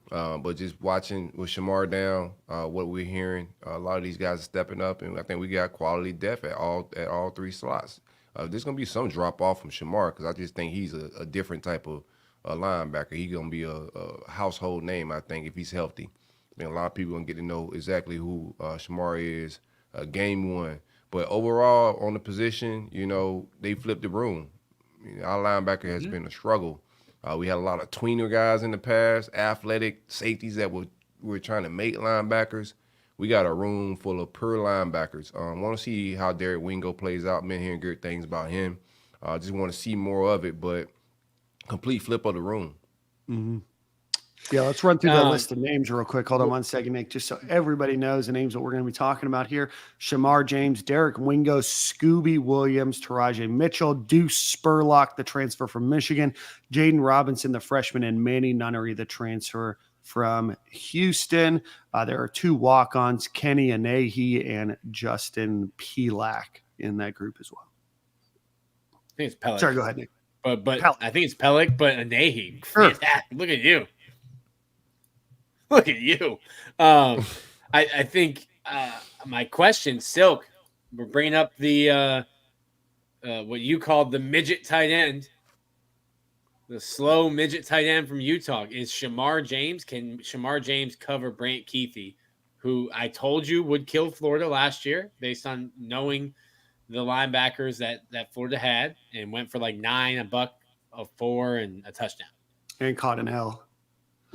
But just watching with Shemar down, what we're hearing, a lot of these guys are stepping up, and I think we got quality depth at all three slots. There's going to be some drop off from Shemar because I just think he's a different type of linebacker. He's going to be a household name, I think, if he's healthy. I mean, a lot of people going to get to know exactly who Shemar is game one. But overall, on the position, they flipped the room. Our linebacker has been a struggle. We had a lot of tweener guys in the past, athletic safeties that were trying to make linebackers. We got a room full of pure linebackers. Want to see how Derek Wingo plays out. Been hearing good things about him. Just want to see more of it, but complete flip of the room. Mm-hmm. Yeah, let's run through that list of names real quick. Hold on one second, Nick, just so everybody knows the names that we're going to be talking about here. Shemar James, Derek Wingo, Scooby Williams, Taraja Mitchell, Deuce Spurlock, the transfer from Michigan, Jaden Robinson, the freshman, and Manny Nunnery, the transfer from Houston. There are two walk-ons, Kenny Anahi and Justin Pelak in that group as well. I think it's Pelak. Sorry, go ahead, Nick. But I think it's Pelak, but Anahi. Sure. Look at you. Look at you. I think my question, Silk, we're bringing up the what you called the midget tight end, the slow midget tight end from Utah. Is Shemar James? Can Shemar James cover Brant Keithy, who I told you would kill Florida last year based on knowing the linebackers that Florida had, and went for like 9, a buck, a 4, and a touchdown. And caught in hell.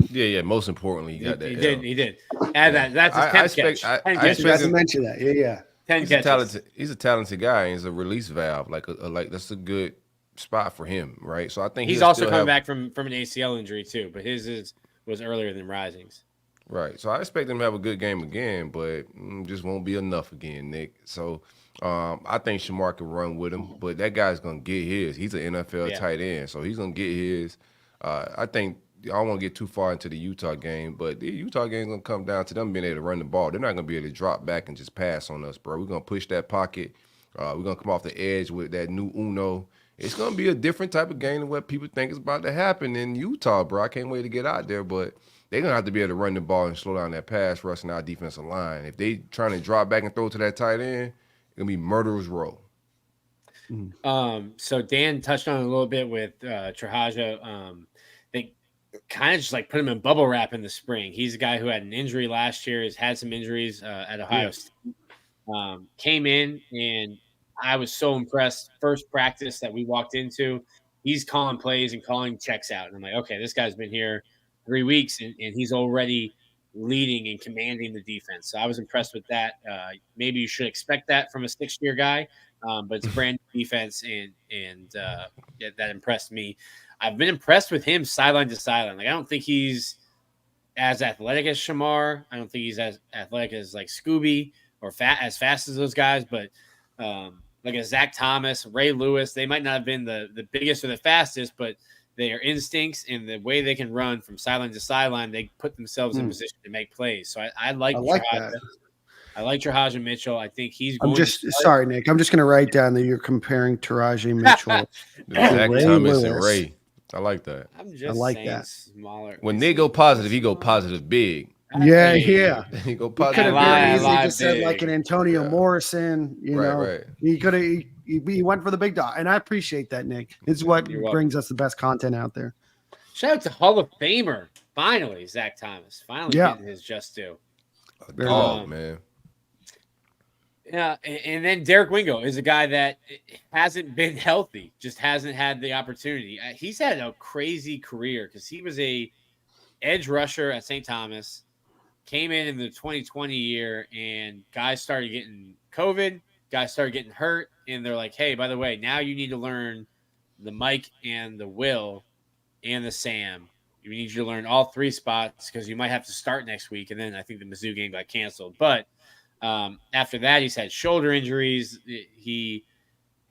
Yeah. Most importantly, he got that. He did. Add that. That's his 10 catch. I expect him to mention that. Yeah. 10 catches. He's a talented guy. And he's a release valve. Like that's a good spot for him, right? So I think he's also coming back from an ACL injury too, but his was earlier than Rising's. Right. So I expect him to have a good game again, but just won't be enough again, Nick. So I think Shemar can run with him, but that guy's gonna get his. He's an NFL tight end, so he's gonna get his. I think. I don't want to get too far into the Utah game, but the Utah game is going to come down to them being able to run the ball. They're not going to be able to drop back and just pass on us, bro. We're going to push that pocket. We're going to come off the edge with that new Uno. It's going to be a different type of game than what people think is about to happen in Utah, bro. I can't wait to get out there, but they're going to have to be able to run the ball and slow down that pass rush in our defensive line. If they trying to drop back and throw to that tight end, it's going to be murderer's row. So Dan touched on it a little bit with Taraja. They kind of just like put him in bubble wrap in the spring. He's a guy who had an injury last year, has had some injuries at Ohio State. Came in, and I was so impressed. First practice that we walked into, he's calling plays and calling checks out. And I'm like, okay, this guy's been here 3 weeks, and he's already leading and commanding the defense. So I was impressed with that. Maybe you should expect that from a 6-year guy, but it's a brand new defense, and that impressed me. I've been impressed with him sideline to sideline. Like, I don't think he's as athletic as Shemar. I don't think he's as athletic as like Scooby or as fast as those guys. But like a Zach Thomas, Ray Lewis, they might not have been the biggest or the fastest, but their instincts and the way they can run from sideline to sideline, they put themselves in position to make plays. So I like that. I like Taraja Mitchell. I think he's going sorry, Nick. I'm just going to write down that you're comparing Taraja Mitchell Zach Thomas and Ray. I like that. I'm just saying smaller. When they go positive, he go positive big. Yeah. He go positive. He could have very easily just said like an Antonio Morrison. You know, right. He could have. He went for the big dog, and I appreciate that, Nick. It's what brings us the best content out there. Shout out to Hall of Famer Finally, Zach Thomas. Finally Yeah. getting his just due. Very Oh, man. Yeah, and then Derek Wingo is a guy that hasn't been healthy, just hasn't had the opportunity. He's had a crazy career because he was a edge rusher at St. Thomas, came in the 2020 year, and guys started getting COVID, guys started getting hurt, and they're like, hey, by the way, now you need to learn the Mike and the Will and the Sam. You need you to learn all three spots because you might have to start next week. And then I think the Mizzou game got canceled. But after that, he's had shoulder injuries. He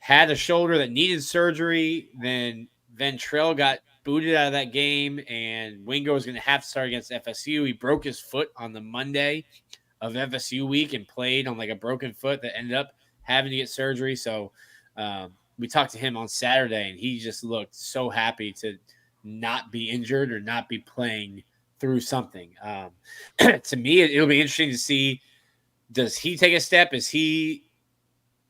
had a shoulder that needed surgery. Then Ventrell got booted out of that game, and Wingo was going to have to start against FSU. He broke his foot on the Monday of FSU week and played on like a broken foot that ended up having to get surgery. So we talked to him on Saturday, and he just looked so happy to not be injured or not be playing through something. To me, it'll be interesting to see, does he take a step? Is he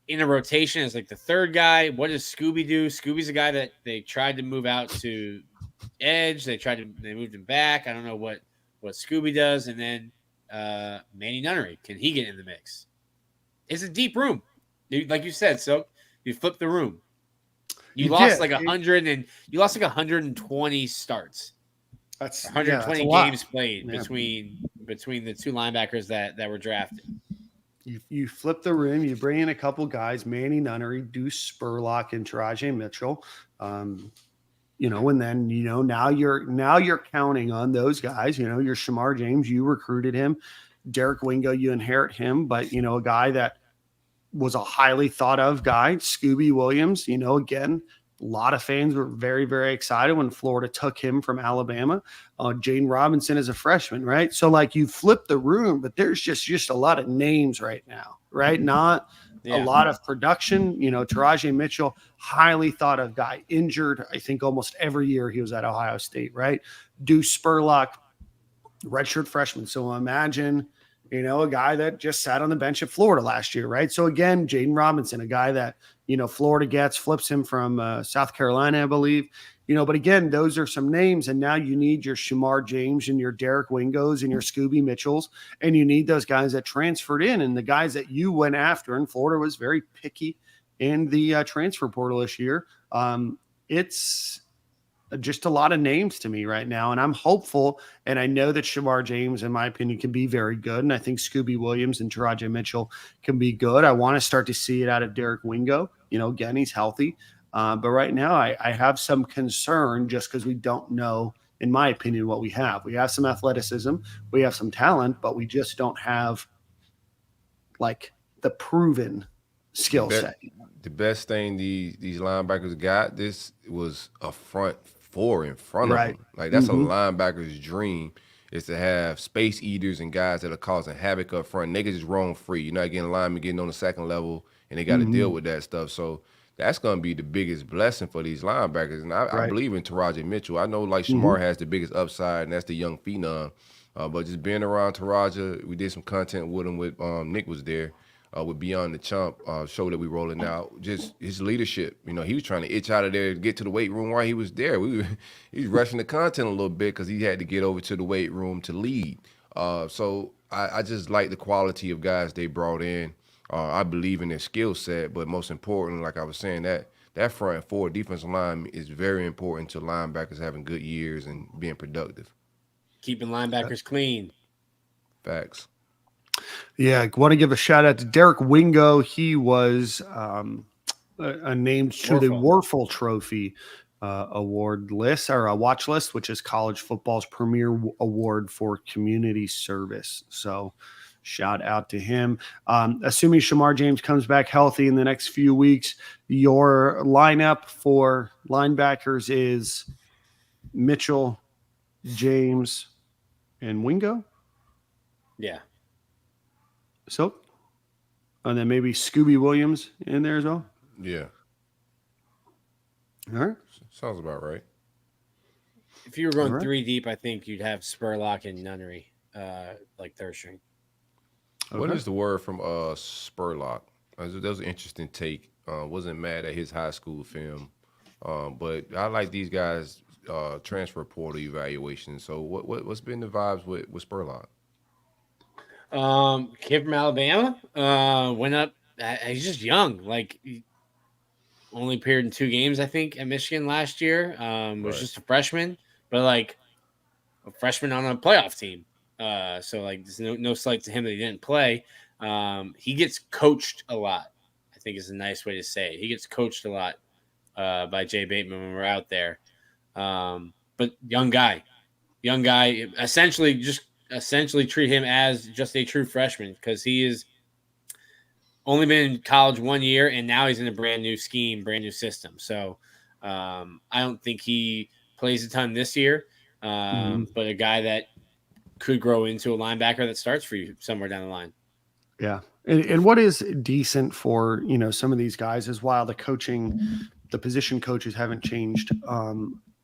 in a rotation as like the third guy? What does Scooby do? Scooby's a guy that they tried to move out to edge. They moved him back. I don't know what Scooby does. And then Manny Nunnery, can he get in the mix? It's a deep room. Like you said, so you flip the room. You lost like 100 and you lost like 120 starts. That's 120 that's games played between the two linebackers that were drafted. You flip the room, you bring in a couple guys, Manny Nunnery, Deuce Spurlock, and Taraji Mitchell. And then now you're counting on those guys. Your Shemar James, you recruited him. Derek Wingo, you inherit him, but a guy that was a highly thought of guy, Scooby Williams. Again, a lot of fans were very, very excited when Florida took him from Alabama. Jane Robinson is a freshman, right? So like you flip the room, but there's just a lot of names right now, right? Not a lot of production. Taraji Mitchell, highly thought of guy, injured. I think almost every year he was at Ohio State, right? Deuce Spurlock, redshirt freshman. So imagine, a guy that just sat on the bench at Florida last year, right? So again, Jaden Robinson, a guy that, Florida gets, flips him from South Carolina, I believe. But again, those are some names, and now you need your Shemar James and your Derek Wingos and your Scooby Mitchells, and you need those guys that transferred in, and the guys that you went after, and Florida was very picky in the transfer portal this year. It's just a lot of names to me right now, and I'm hopeful, and I know that Shemar James, in my opinion, can be very good, and I think Scooby Williams and Taraji Mitchell can be good. I want to start to see it out of Derek Wingo. Again, he's healthy. But right now I have some concern just because we don't know, in my opinion, what we have. We have some athleticism, we have some talent, but we just don't have like the proven skill set. The best thing these linebackers got, this was a front four in front of them. Like that's a linebacker's dream, is to have space eaters and guys that are causing havoc up front. And they can just roam free. You're not getting linemen getting on the second level, and they got to deal with that stuff. So that's going to be the biggest blessing for these linebackers. And I believe in Taraji Mitchell. I know like Shemar has the biggest upside, and that's the young phenom. But just being around Taraji, we did some content with him with Nick was there. With Beyond the Chump show that we rolling out, just his leadership. He was trying to itch out of there to get to the weight room while he was there. He was rushing the content a little bit because he had to get over to the weight room to lead. So I just like the quality of guys they brought in. I believe in their skill set, but most important, like I was saying, that front four defensive line is very important to linebackers having good years and being productive. Keeping linebackers clean. Facts. Yeah, I want to give a shout out to Derek Wingo. He was named to the Warfel Trophy award list, or a watch list, which is college football's premier award for community service. So shout out to him. Assuming Shemar James comes back healthy in the next few weeks, your lineup for linebackers is Mitchell, James, and Wingo. Yeah. So, and then maybe Scooby Williams in there as well. Yeah. All right. Sounds about right. If you were going three deep, I think you'd have Spurlock and Nunnery, like third string. Okay. What is the word from Spurlock? That was an interesting take. Wasn't mad at his high school film, but I like these guys transfer portal evaluation. So what's been the vibes with Spurlock? Kid from Alabama, went up. He's just young. Like, he only appeared in 2 games, I think, at Michigan last year. Was Right. just a freshman, but like a freshman on a playoff team. So like, there's no slight to him that he didn't play. He gets coached a lot, I think is a nice way to say it. He gets coached a lot by Jay Bateman when we're out there. But young guy, essentially treat him as just a true freshman, because he is only been in college 1 year, and now he's in a brand new scheme, brand new system. So I don't think he plays a ton this year, but a guy that could grow into a linebacker that starts for you somewhere down the line. Yeah. And what is decent for, some of these guys is, while the position coaches haven't changed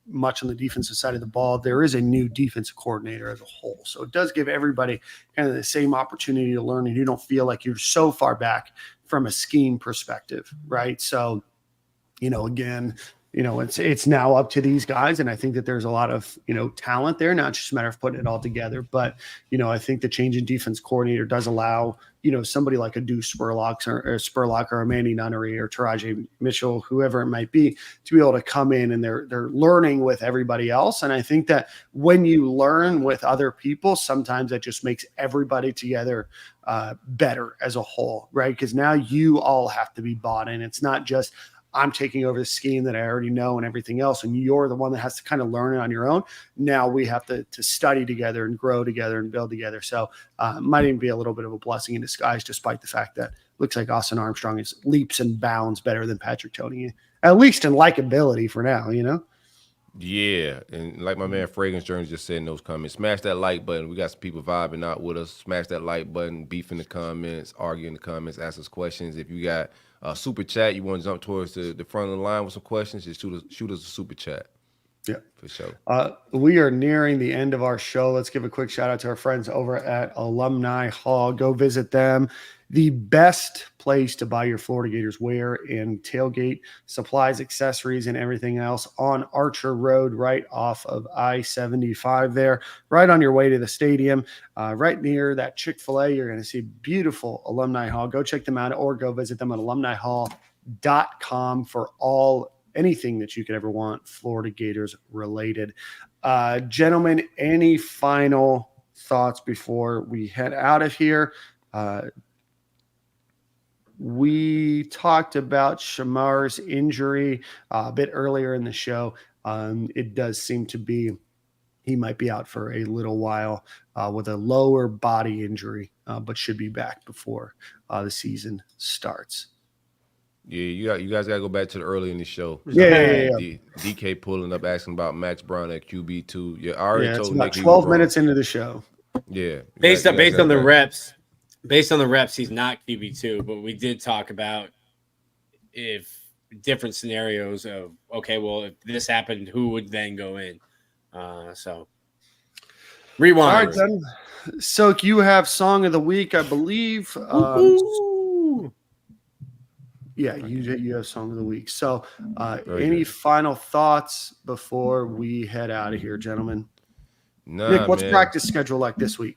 much on the defensive side of the ball, there is a new defensive coordinator as a whole. So it does give everybody kind of the same opportunity to learn, and you don't feel like you're so far back from a scheme perspective, right? So, again, it's now up to these guys, and I think that there's a lot of, talent there. Now it's just a matter of putting it all together. But, I think the change in defense coordinator does allow, somebody like a Deuce Spurlock or a Manny Nunnery or Taraji Mitchell, whoever it might be, to be able to come in, and they're learning with everybody else. And I think that when you learn with other people, sometimes that just makes everybody together better as a whole, right? Because now you all have to be bought in. It's not just, I'm taking over the scheme that I already know and everything else, and you're the one that has to kind of learn it on your own. Now we have to study together and grow together and build together. So it might even be a little bit of a blessing in disguise, despite the fact that it looks like Austin Armstrong is leaps and bounds better than Patrick Toney, at least in likability for now, Yeah, and like my man Fragrance Jones just said in those comments, smash that like button. We got some people vibing out with us. Smash that like button, beef in the comments, argue in the comments, ask us questions. If you got a super chat, you want to jump towards the front of the line with some questions, just shoot us a super chat. Yeah, for sure. We are nearing the end of our show. Let's give a quick shout out to our friends over at Alumni Hall. Go visit them. The best place to buy your Florida Gators wear and tailgate supplies, accessories, and everything else on Archer Road, right off of I-75 there, right on your way to the stadium, right near that Chick-fil-A. You're going to see beautiful Alumni Hall. Go check them out, or go visit them at alumnihall.com for anything that you could ever want Florida Gators related. Gentlemen, any final thoughts before we head out of here? We talked about Shemar's injury a bit earlier in the show. It does seem to be he might be out for a little while with a lower body injury, but should be back before the season starts. Yeah, you guys gotta go back to the early in the show. Yeah. DK pulling up asking about Max Brown at QB2. Yeah, I already It's told about Nick 12 minutes into the show. Yeah, based on the reps. Based on the reps, he's not QB2, but we did talk about if different scenarios of, okay, well, if this happened, who would then go in? So rewind. All right, then. Soak, you have song of the week, I believe. Yeah, you have song of the week. So any final thoughts before we head out of here, gentlemen? Nick, what's practice schedule like this week?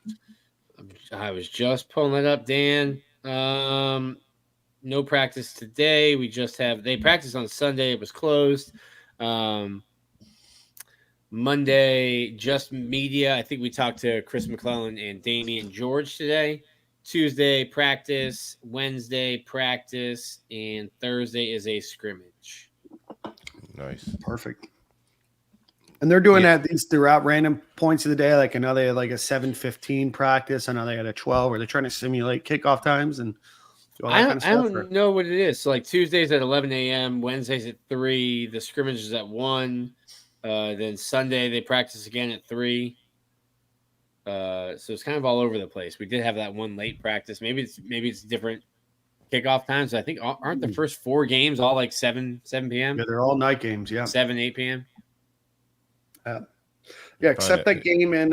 I was just pulling it up, Dan. No practice today. They practiced on Sunday. It was closed. Monday, just media. I think we talked to Chris McClellan and Damian George today. Tuesday, practice. Wednesday, practice. And Thursday is a scrimmage. Nice. Perfect. And they're doing that these throughout random points of the day. Like I know they had like a 7:15 practice. I know they had a 12 where they're trying to simulate kickoff times and do all that kind of stuff. I don't know what it is. So like Tuesdays at 11 a.m., Wednesdays at 3, the scrimmage is at 1. Then Sunday they practice again at 3. So it's kind of all over the place. We did have that one late practice. Maybe it's different kickoff times. I think aren't the first 4 games all like 7 p.m.? Yeah, they're all night games. Yeah, 7-8 p.m. Yeah, except that game in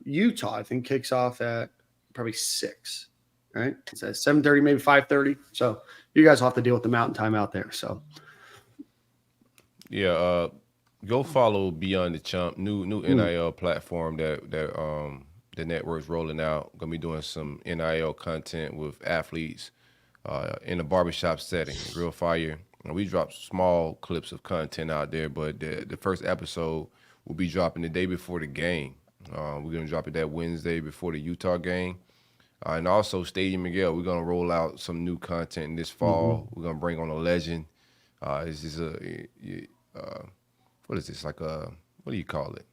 Utah, I think kicks off at probably 6. Right? It's at 7:30, maybe 5:30. So you guys will have to deal with the mountain time out there. So yeah, Go follow Beyond the Chump, new NIL platform that the network's rolling out. Gonna be doing some NIL content with athletes in a barbershop setting. Real fire. And we dropped small clips of content out there, but the first episode will be dropping the day before the game. We're gonna drop it that Wednesday before the Utah game. And also Stadium Miguel, we're gonna roll out some new content this fall. We're gonna bring on a legend. This is what is this? Like what do you call it?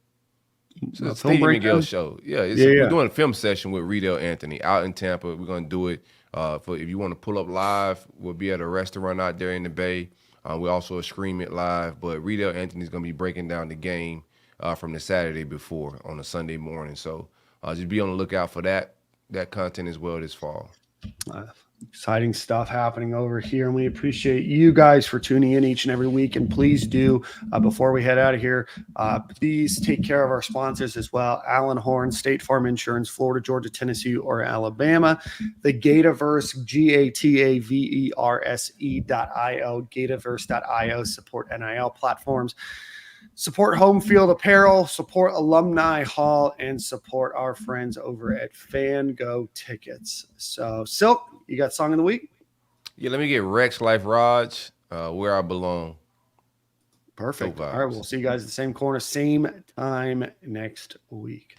So A Stadium film Miguel breakdown? show. Yeah, Yeah. we're doing a film session with Riedel Anthony out in Tampa. We're gonna do it. For if you want to pull up live, we'll be at a restaurant out there in the Bay. We also stream it live. But Riedel Anthony's gonna be breaking down the game from the Saturday before on a Sunday morning. So just be on the lookout for that content as well this fall. Exciting stuff happening over here, and we appreciate you guys for tuning in each and every week. And please do, before we head out of here, please take care of our sponsors as well. Allen Horn, State Farm Insurance, Florida, Georgia, Tennessee, or Alabama. The Gataverse, Gataverse.io, Gataverse.io, support NIL platforms. Support Home Field Apparel, support Alumni Hall, and support our friends over at Fan Go Tickets. So, Silk, you got song of the week? Yeah, let me get Rex Life Raj, Where I Belong. Perfect. Dope vibes. All right, we'll see you guys at the same corner, same time next week.